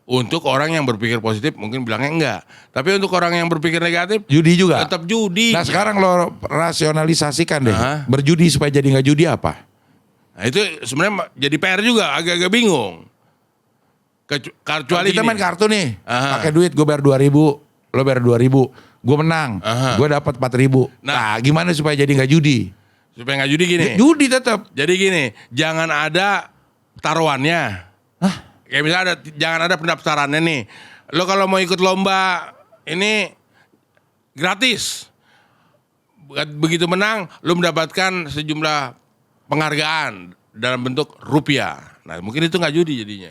Untuk orang yang berpikir positif mungkin bilangnya enggak. Tapi untuk orang yang berpikir negatif Judi juga. tetap judi. Nah sekarang lo rasionalisasikan deh. Hah? Berjudi supaya jadi nggak judi apa? Nah itu sebenarnya jadi PR juga, agak-agak bingung. Kecuali Kita gini. main kartu nih, Aha. pakai duit gue bayar 2.000, lo bayar 2.000, gue menang, Aha. gue dapat 4.000. Nah, gimana supaya jadi nggak judi? Supaya nggak judi gini. Judi tetap. Jadi gini, jangan ada taruhannya. Kayak misalnya jangan ada pendaftarannya nih. Lo kalau mau ikut lomba ini gratis. Begitu menang, lo mendapatkan sejumlah penghargaan dalam bentuk rupiah. Nah mungkin itu nggak judi jadinya.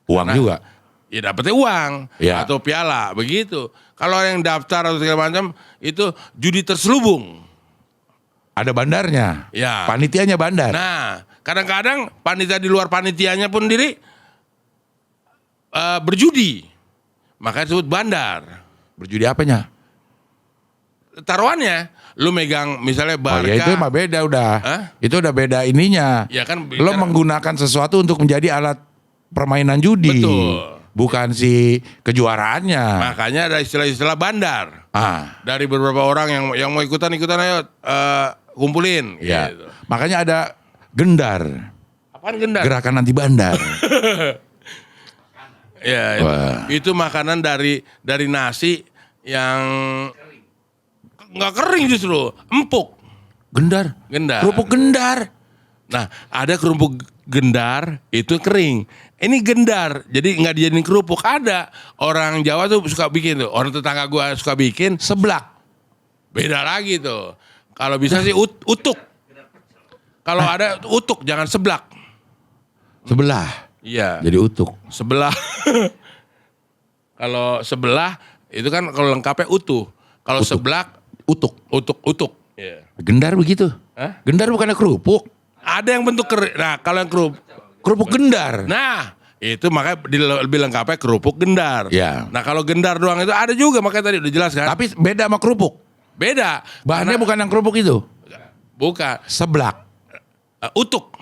Uang juga. Ya dapetnya uang Ya. atau piala begitu. Kalau yang daftar atau segala macam itu judi terselubung. Ada bandarnya. Ya. Panitianya bandar. Nah, kadang-kadang panitia di luar panitianya pun diri berjudi. Makanya disebut bandar. Berjudi apanya? Taruhannya, lu megang misalnya Oh Barca. ya itu mah beda udah. Hah? Itu udah beda ininya. Ya kan Lo menggunakan sesuatu untuk menjadi alat permainan judi. Betul. Bukan si kejuaraannya. Makanya ada istilah-istilah bandar. Ah, Dari beberapa orang yang mau ikutan ayo kumpulin. ya. Gitu. Makanya ada gendar. Apaan gendar? Gerakan anti bandar. Ya, Wah. itu makanan dari nasi yang nggak kering justru, empuk. Gendar. Gendar. Kerupuk gendar. Nah, ada kerupuk gendar itu kering. Ini gendar, jadi nggak dijadiin kerupuk. Ada orang Jawa tuh suka bikin tuh, orang tetangga gua suka bikin. Seblak. Beda lagi tuh. Kalau bisa sih utuk. Kalau ada utuk, jangan seblak. Sebelah. Iya. Jadi utuk. Sebelah. Kalau sebelah itu kan kalau lengkapnya utuh. Kalau seblak Utuk. utuk. Iya. Gendar begitu. Hah? Gendar bukannya kerupuk. Ada yang bentuk nah kalau yang Kerupuk gendar. nah itu makanya lebih lengkapnya kerupuk gendar. Iya. Nah kalau gendar doang itu ada juga makanya tadi udah jelas kan. Tapi beda sama kerupuk. Beda. Bahannya bukan yang kerupuk itu. Bukan. Seblak. Utuk.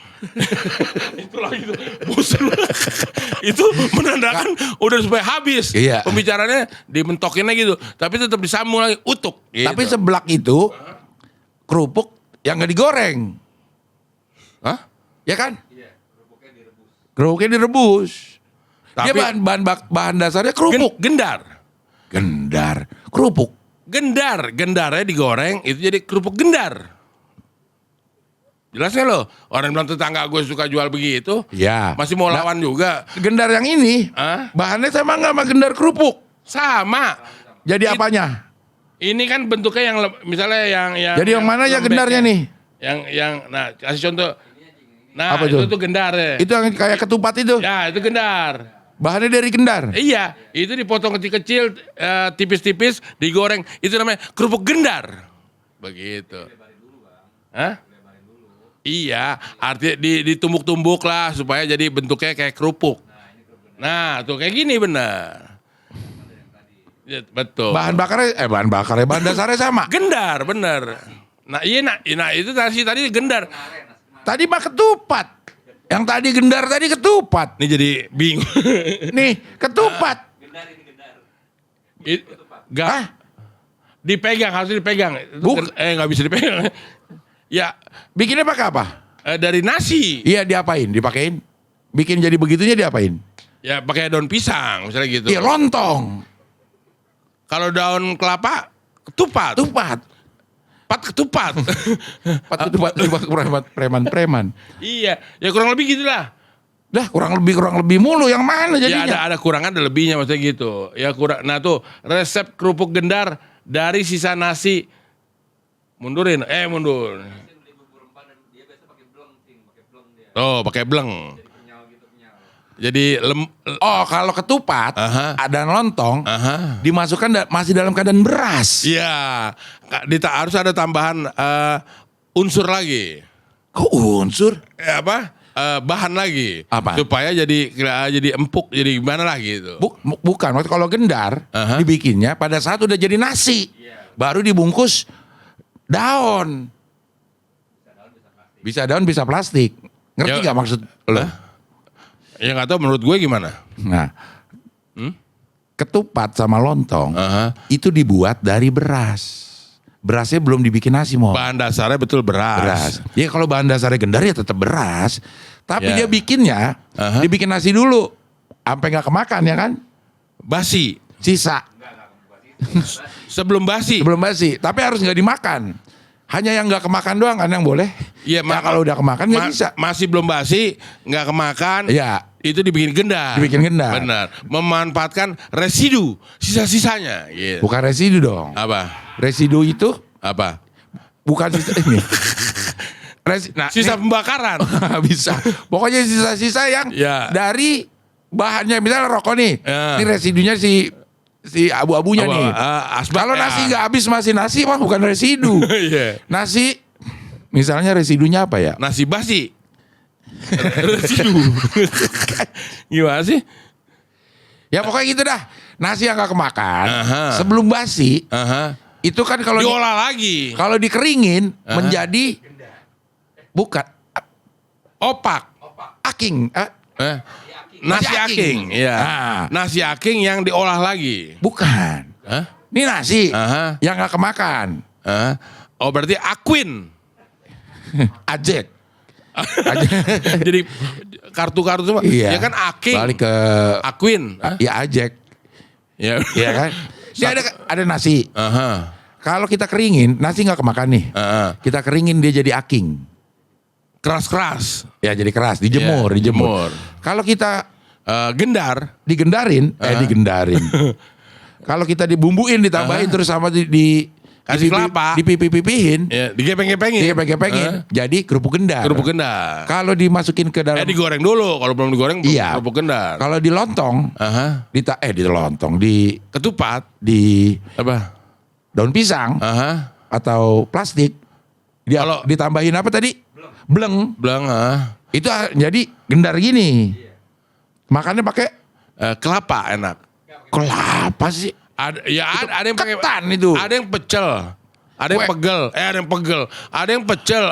Itu lagi tuh. Bosan. Itu menandakan udah supaya habis. Iya. Pembicaranya dimentokinnya gitu. Tapi tetap disambung lagi utuk. Gitu. Tapi seblak itu kerupuk yang gak digoreng. Hah? Ya kan? Kerupuknya direbus. Dia Tapi bahan dasarnya kerupuk. gendar. Gendar. Kerupuk. Gendarnya digoreng itu jadi kerupuk gendar. Jelas gak lo? Orang bilang tetangga gue suka jual begitu. Ya. Masih mau lawan juga. Gendar yang ini Hah? bahannya sama nggak sama gendar kerupuk. Sama. Jadi apanya? Ini kan bentuknya yang misalnya yang Jadi yang mana ya lembeknya. gendarnya nih? Yang nah kasih contoh. Nah, Apa itu tuh? tuh gendar ya. Itu yang kayak ketupat itu. Ya, itu gendar. Bahannya dari gendar. Iya, itu dipotong kecil-kecil, tipis-tipis, digoreng. Itu namanya kerupuk gendar. Begitu. Hah? Iya, artinya ditumbuk-tumbuk lah supaya jadi bentuknya kayak kerupuk. Nah, tuh kayak gini benar. Ya, betul. Bahan dasarnya sama. Gendar, benar. Nah, iya, nah itu nasi tadi gendar. Tadi mah ketupat. Yang tadi gendar tadi ketupat. Ini jadi bingung. Nih, ketupat. Gak. Dipegang, harusnya dipegang. Nggak bisa dipegang. Ya, Bikinnya pakai apa? dari nasi. Iya, diapain? Dipakein. Bikin jadi begitunya diapain? Ya, pakai daun pisang, misalnya gitu. Iya, lontong. Kalau daun kelapa, ketupat. Ketupat. ketupat. Preman. Iya, ya kurang lebih gitulah. Dah kurang lebih mulu yang mana Ya jadinya? ada kurangan, ada lebihnya maksudnya gitu. Ya kurang. Nah tuh resep kerupuk gendar dari sisa nasi. Mundur. Oh, pakai bleng. Jadi Oh, kalau ketupat Aha. ada lontong Aha. dimasukkan masih dalam keadaan beras. Iya, harus ada tambahan unsur lagi. Kok unsur? Apa? Bahan lagi. Apa? Supaya jadi empuk, jadi gimana lah gitu. Bukan, waktu kalau gendar Aha. dibikinnya pada saat udah jadi nasi. Baru dibungkus daun. Bisa daun, bisa plastik. Ngerti Ya. gak maksud lo? Ya nggak tahu menurut gue gimana. Nah, ketupat sama lontong Aha. itu dibuat dari beras. Berasnya belum dibikin nasi, Mo. Bahan dasarnya betul Beras. beras. Ya kalau bahan dasarnya gendar ya tetap beras. Tapi Ya. dia bikinnya, Aha. dibikin nasi dulu. Sampai nggak kemakan ya kan? Basi. Sisa. Sebelum basi. Belum basi. Tapi harus nggak dimakan. Hanya yang nggak kemakan doang kan yang boleh. Iya, Ya, kalau udah kemakan nggak bisa. Masih belum basi, nggak kemakan. Iya. Itu dibikin gendar. Dibikin gendar. Benar. Memanfaatkan residu, sisa-sisanya. Gitu. Bukan residu dong. Apa? Residu itu Apa? bukan sisa ini. Sisa pembakaran. Bisa. Pokoknya sisa-sisa yang Ya. dari bahannya, misalnya rokok nih. Ya. Ini residunya si abu-abunya nih. Asbak, Kalau ya. nasi nggak habis masih nasi mah bukan residu. Iya. Nasi misalnya residunya apa ya? Nasi basi. Residu. Gimana sih? Ya pokoknya gitu dah. Nasi yang nggak kemakan Aha. sebelum basi Aha. itu kan kalau Diolah lagi. kalau dikeringin Aha. menjadi bukan Opak. aking. Nasi Nasi aking. aking. Iya. Ah. Nasi aking yang diolah lagi. Bukan. Hah? Ini nasi Aha. yang nggak kemakan. Hah? Oh berarti Aquin. Ajek. Jadi kartu-kartu semua. Iya. Ya kan aking. Balik ke Aquin. Hah? ya ajek. Ya. Iya kan? Dia ada nasi. Aha. Kalau kita keringin, nasi nggak kemakan nih. Aha. Kita keringin dia jadi aking. Keras-keras. Ya jadi keras, dijemur, Iya, dijemur. dijemur. Kalau kita Gendar. digendarin, digendarin. Kalau kita dibumbuin, ditambahin terus sama Kasih kelapa. dipipihin, Ya, digepeng-gepengin. digepeng-gepengin, jadi kerupuk gendar. Kerupuk gendar. Kalau dimasukin ke dalam, Digoreng dulu. Kalau belum digoreng, Iya. kerupuk gendar. kalau di lontong, Aha. di lontong, di Ketupat. Apa? daun pisang Aha. atau plastik, dia Kalau- ditambahin apa tadi? Bleng. Belang. Itu jadi gendar gini. Makannya pakai Kelapa enak. kelapa sih. Ada yang pakai Ketan itu. Ada yang pecel. Ada yang Kue. pegel. Ada yang pegel. Ada yang pecel.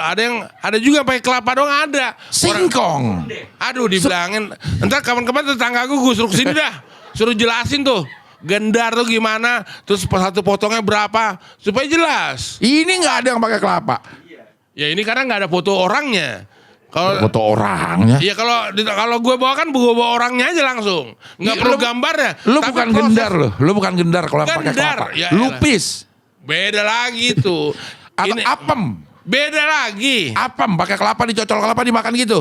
Ada juga yang pakai kelapa doang ada. Singkong. Aduh dibilangin. Ntar kapan-kapan tetangga gue suruh kesini dah. Suruh jelasin tuh. Gendar tuh gimana. Terus satu potongnya berapa. Supaya jelas. Ini nggak ada yang pakai kelapa. Ya ini karena nggak ada foto orangnya. Kalau Foto orangnya. Iya kalau gue bawa kan gue bawa orangnya aja langsung. Nggak Iya, perlu lu- gambarnya. Lu Tapi bukan proses. gendar loh. Lu bukan gendar kalau yang pakai Gendar, kelapa. ya elah. Lupis. Beda lagi tuh. Atau Ini apem. beda lagi. Apem pakai kelapa, dicocol kelapa dimakan gitu.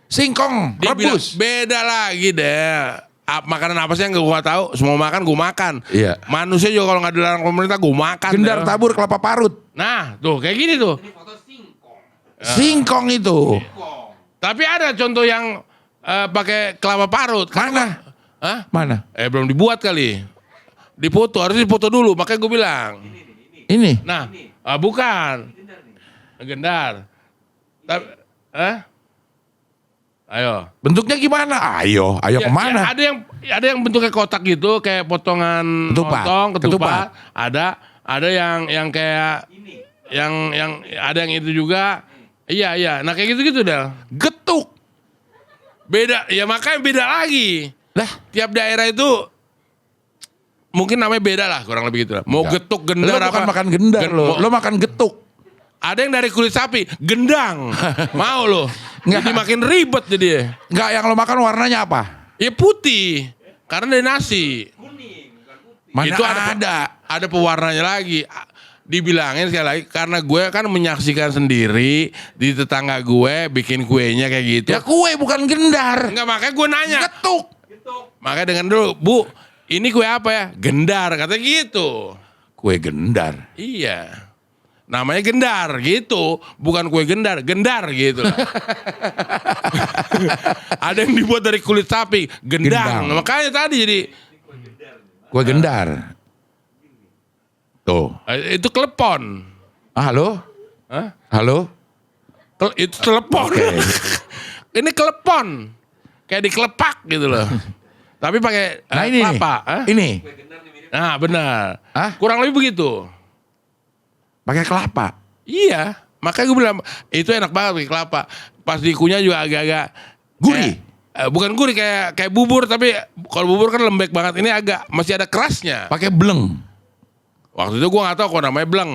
Singkong, Dibilang rebus. beda lagi deh. Makanan apa sih yang gue tahu? Semua makan gue makan. Iya. Manusia juga kalau nggak dilarang pemerintah gue makan. Gendar dah. tabur kelapa parut. Nah tuh kayak gini tuh. Singkong itu. Tapi ada contoh yang pakai kelapa parut. Mana? Hah? Mana? Belum dibuat kali. Dipoto, harus dipoto dulu. Makanya gue bilang. Ini. Nah, bukan. Gendar. Tapi, ayo. Bentuknya gimana? Ayo Ya, kemana? ya, ada yang bentuknya kotak gitu, kayak potongan Ketupat. lontong, Ketupat. ketupat. Ada yang kayak yang ada yang itu juga. Iya. Nah kayak gitu-gitu dah. Getuk. Beda, ya makanya beda lagi. Lah, Tiap daerah itu mungkin namanya beda lah, kurang lebih gitu lah. Mau enggak. getuk Lo gendar apa? bukan makan gendar lo. Lo makan getuk. Ada yang dari kulit sapi, gendang. Mau lo. Enggak. Jadi makin ribet jadi. Enggak, yang lo makan warnanya apa? Ya putih. Karena dari nasi. Mana Itu ada? ada pewarnanya lagi. dibilangin sekali lagi karena gue kan menyaksikan sendiri di tetangga gue bikin kuenya kayak gitu. Ya kue bukan gendar. Enggak, makanya gue nanya. Ketuk. Makanya dengan dulu, Bu, ini kue apa ya? Gendar, katanya gitu. Kue gendar. Iya. Namanya gendar gitu, bukan kue gendar gitu. Ada yang dibuat dari kulit sapi, gendang. Gendang. Makanya tadi jadi Kue gendar. Tuh. itu klepon. Halo? Hah? Halo? Itu telepon. Oke. Ini kelepon. Kayak dikelepak gitu loh. Tapi pakai Nah ini nih. kelapa. Hah? Ini. Nah, benar. Hah? Kurang lebih begitu. Pakai kelapa. Iya, makanya gue bilang itu enak banget pakai kelapa. Pas dikunyah juga agak-agak Gurih. bukan gurih kayak bubur, tapi kalau bubur kan lembek banget. Ini agak masih ada kerasnya. Pakai bleng. Waktu itu gue nggak tahu kok namanya bleng.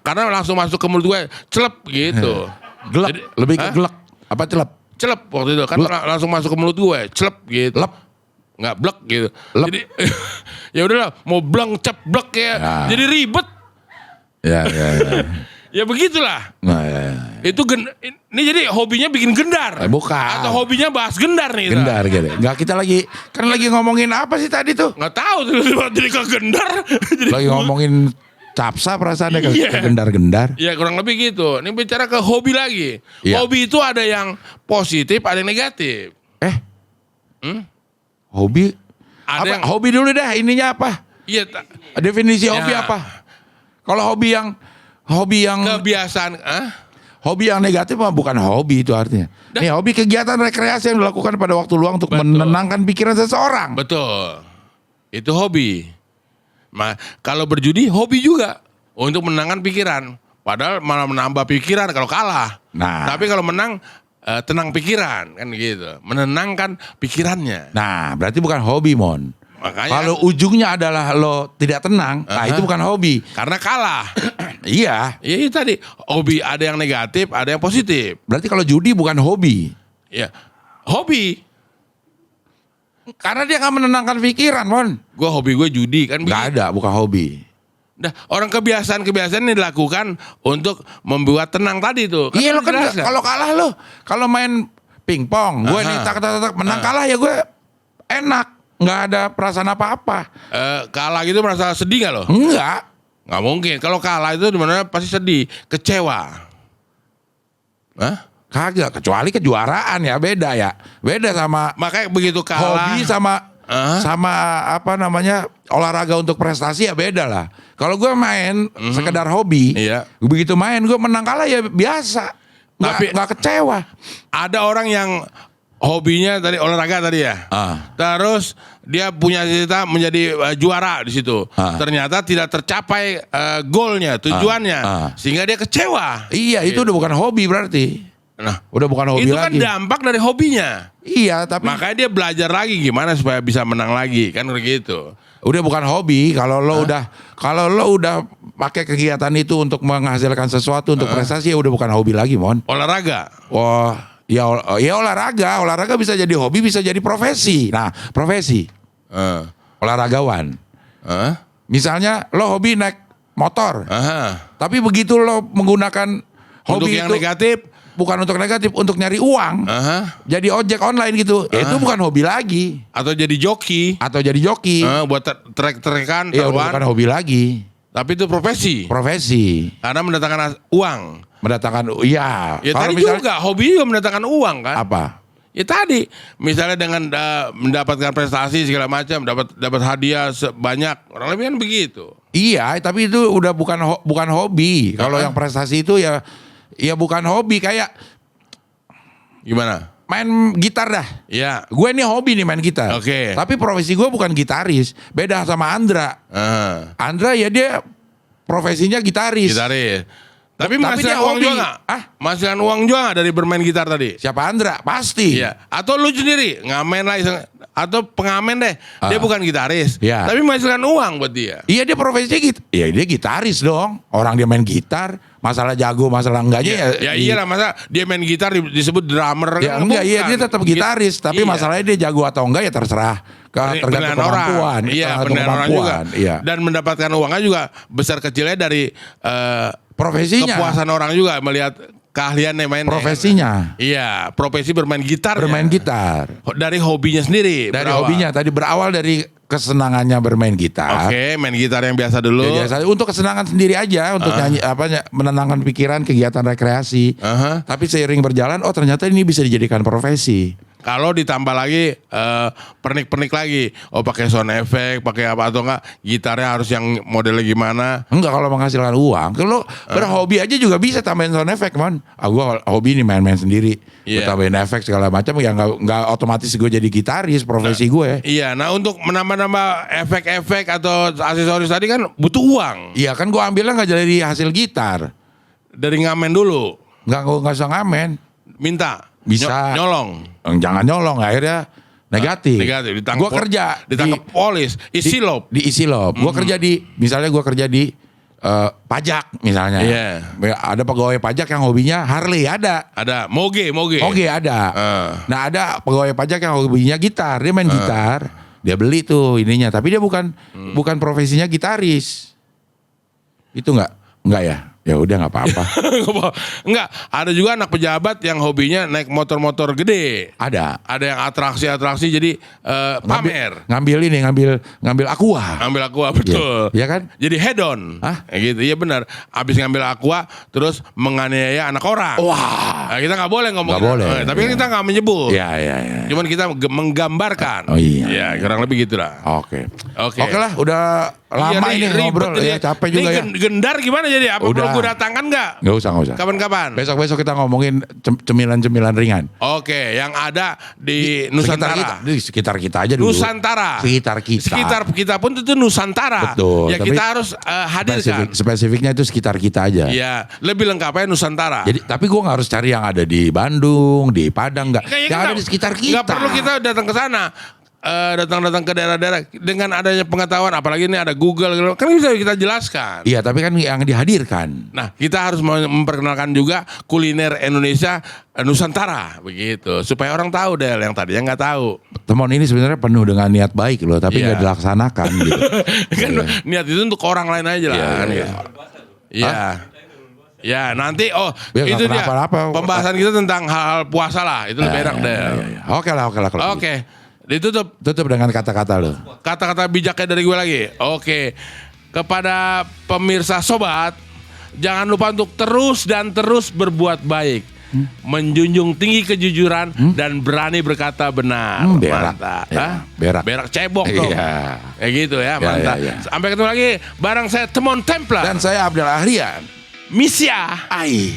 Karena langsung masuk ke mulut gue, celep gitu. Gelek. Jadi- Lebih ke Hah? gelek. Apa celep? Celep waktu itu kan langsung masuk ke mulut gue, celep gitu. Lep. Nggak blek gitu. Lep. Jadi ya udahlah, mau bleng ceplek ya. Ya. Jadi ribet. Ya. Ya begitulah. Nah, ya. Itu ini jadi hobinya bikin gendar. Bukan. Atau hobinya bahas gendar nih. kita. Gendar gitu. Enggak, kita lagi ngomongin apa sih tadi tuh? Nggak tahu tiba-tiba jadi ke gendar. Jadi Lagi ngomongin capsa perasaannya ke Iya. gendar-gendar. ya kurang lebih gitu. Ini bicara ke hobi lagi. Iya. Hobi itu ada yang positif, ada yang negatif. Hobi Ada apa? yang Hobi dulu dah, ininya apa? iya Definisi hobi Ya. apa? Kalau hobi yang kebiasaan. hobi yang negatif mah bukan hobi itu artinya. Nih, hobi kegiatan rekreasi yang dilakukan pada waktu luang untuk Betul. menenangkan pikiran seseorang. Betul. Itu hobi. Kalau berjudi hobi juga untuk menenangkan pikiran. Padahal malah menambah pikiran kalau kalah. Nah. Tapi kalau menang tenang pikiran kan gitu. Menenangkan pikirannya. Nah, berarti bukan hobi, Mon. Makanya Kalau ujungnya adalah lo tidak tenang, nah itu bukan hobi. karena kalah. Iya. Ya itu tadi hobi ada yang negatif, ada yang positif. Berarti kalau judi bukan hobi. Ya hobi. Karena dia nggak menenangkan pikiran, Mon. Hobi gue judi kan. Nggak ada, bukan hobi. Nah, orang kebiasaan ini dilakukan untuk membuat tenang tadi tuh. Iya lo kan dijelaskan. kalau kalah lo, kalau main pingpong, gue nih tak menang kalah ya gue enak, nggak ada perasaan apa-apa. Kalah gitu merasa sedih gak lo? Enggak. Nggak mungkin. Kalau kalah itu dimana pasti sedih, kecewa. Hah? Kagak, kecuali kejuaraan ya, beda ya. Beda sama Makanya begitu kalah. hobi sama apa namanya olahraga untuk prestasi ya beda lah. Kalau gue main sekedar hobi, Iya. begitu main gue menang kalah ya biasa. Nggak kecewa. Ada orang yang hobinya tadi olahraga tadi ya. Terus dia punya cita menjadi juara di situ. Ternyata tidak tercapai goalnya, tujuannya, sehingga dia kecewa. Iya, itu udah bukan hobi berarti. Nah, Udah bukan hobi itu kan lagi. dampak dari hobinya. Iya, tapi Makanya dia belajar lagi gimana supaya bisa menang lagi, kan begitu. udah bukan hobi. Kalau lo udah pakai kegiatan itu untuk menghasilkan sesuatu untuk prestasi ya udah bukan hobi lagi, Mon. Olahraga. Wah, ya olahraga bisa jadi hobi, bisa jadi profesi. Nah, profesi Eh. olahragawan. Misalnya lo hobi naik motor, Aha. tapi begitu lo menggunakan Untuk hobi yang itu negatif. bukan untuk negatif, untuk nyari uang, Aha. jadi ojek online gitu, itu bukan hobi lagi. Atau jadi joki. Atau jadi joki, Buat trek-trekan, ya udah taruhan. bukan hobi lagi, Tapi itu profesi. profesi. Karena mendatangkan uang. Mendatangkan, ya. Ya Kalau tadi misalnya juga hobi juga mendatangkan uang kan. apa? Ya tadi misalnya dengan mendapatkan prestasi segala macam, dapat hadiah sebanyak, orang lebih kan begitu. Iya, tapi itu udah bukan hobi. Kalau yang prestasi itu ya bukan hobi, kayak Gimana? main gitar dah. Ya. Gue nih hobi nih main gitar. Oke. Tapi profesi gue bukan gitaris. Beda sama Andra. Andra ya dia profesinya gitaris. Gitaris. Tapi Tapi menghasilkan dia uang hobi. juga nggak? Menghasilkan uang juga nggak dari bermain gitar tadi? Siapa Andra? Pasti. Iya. Atau lu sendiri ngamen lah, atau pengamen deh. Dia bukan gitaris. Iya. Tapi menghasilkan uang buat dia. Iya dia profesinya iya dia gitaris dong. Orang dia main gitar. masalah jago, masalah enggaknya Ya iyalah, masa dia main gitar disebut drummer Ya kan? enggak, iya Bukan. dia tetap gitaris, tapi Iya. masalahnya dia jago atau enggak ya terserah. Tergantung Penilaian orang. kemampuan. Iya, tergantung penilaian orang juga. kemampuan, Iya. Dan mendapatkan uangnya juga besar kecilnya dari Profesinya, kepuasan orang juga melihat keahliannya main. profesinya, Iya, profesi bermain gitar. bermain gitar. Dari hobinya sendiri. Dari berawal. hobinya tadi berawal dari kesenangannya bermain gitar. Oke, main gitar yang biasa dulu. Ya, biasa, untuk kesenangan sendiri aja, untuk nyanyi menenangkan pikiran, kegiatan rekreasi. Aha. Tapi seiring berjalan, oh ternyata ini bisa dijadikan profesi. Kalau ditambah lagi pernik-pernik lagi, oh pakai sound effect, pakai apa atau enggak, gitarnya harus yang modelnya gimana? Enggak, kalau menghasilkan uang. Kalau berhobi aja juga bisa tambahin sound effect, man. Gua hobi nih main-main sendiri. Gua Iya. tambahin efek segala macam, ya nggak otomatis gue jadi gitaris profesi gue. Iya, nah untuk menambah-nambah efek-efek atau aksesoris tadi kan butuh uang. Iya kan, gue ambilnya nggak dari hasil gitar. Dari ngamen dulu, Nggak usah ngamen. minta, Bisa. nyolong. Jangan nyolong, akhirnya negatif. Negatif, ditangkap. Gue kerja ditangkap polis, isi lob. di isi lob. Gue kerja di, misalnya gue kerja di pajak misalnya. Iya. Ada pegawai pajak yang hobinya Harley, ada. Ada moge. Oke, ada. Nah, ada pegawai pajak yang hobinya gitar, dia main gitar, dia beli tuh ininya, tapi dia bukan profesinya gitaris. Itu enggak ya? Ya udah nggak apa-apa. Enggak, ada juga anak pejabat yang hobinya naik motor-motor gede. Ada. Ada yang atraksi-atraksi jadi pamer. Ngambil aqua. Ambil aqua, betul. Iya kan? Jadi head on. Hah? Kayak gitu, iya benar. Abis ngambil aqua, terus menganiaya anak orang. Wah. Nah, kita nggak boleh ngomong. Nggak boleh, Tapi kan iya. kita nggak menyebut. Iya. Cuman kita menggambarkan. Oh, iya. Ya, kurang lebih gitulah. Oke. Oke. Oke lah, udah lama Iya, ini ribet ngobrol. ini. Ya capek Ini juga ya. Gendar gimana jadi? Apa Udah. perlu gue datangkan nggak? Nggak usah. Kapan-kapan? Besok kita ngomongin cemilan-cemilan ringan. Oke, yang ada di Nusantara. Di sekitar kita aja dulu. Nusantara. Sekitar kita. Sekitar kita pun itu Nusantara. Betul, Ya tapi kita harus hadirkan. Spesifiknya itu sekitar kita aja. Iya, lebih lengkapnya Nusantara. Jadi tapi gue nggak harus cari yang ada di Bandung, di Padang, nggak. Kayaknya Yang ada di sekitar kita. Nggak perlu kita datang ke sana. Datang ke daerah-daerah dengan adanya pengetahuan, apalagi ini ada Google, kan bisa kita jelaskan. Iya, tapi kan yang dihadirkan. Nah, kita harus memperkenalkan juga kuliner Indonesia Nusantara begitu, supaya orang tahu deh yang tadinya nggak tahu. Temuan ini sebenarnya penuh dengan niat baik loh, tapi Iya. nggak dilaksanakan gitu. Kan niat itu untuk orang lain aja lah. Iya, kan, iya. gitu. Iya. Ya nanti Ya, itu nggak dia kenapa-napa. pembahasan kita tentang hal puasa lah, itu lebih enak deh. Iya. Oke lah kalau gitu. Oke, ditutup. Tutup dengan kata-kata lo. Kata-kata bijaknya dari gue lagi. Oke. Kepada pemirsa sobat, jangan lupa untuk terus berbuat baik. Menjunjung tinggi kejujuran dan berani berkata benar. Berak. Mantap. Ya, Hah? berak. Berak cebok dong. Iya. Kayak gitu ya, Ya, mantap. ya, ya. Sampai ketemu lagi bareng saya Temon Templar. Dan saya Abdul Ahrian. Misya. Ai.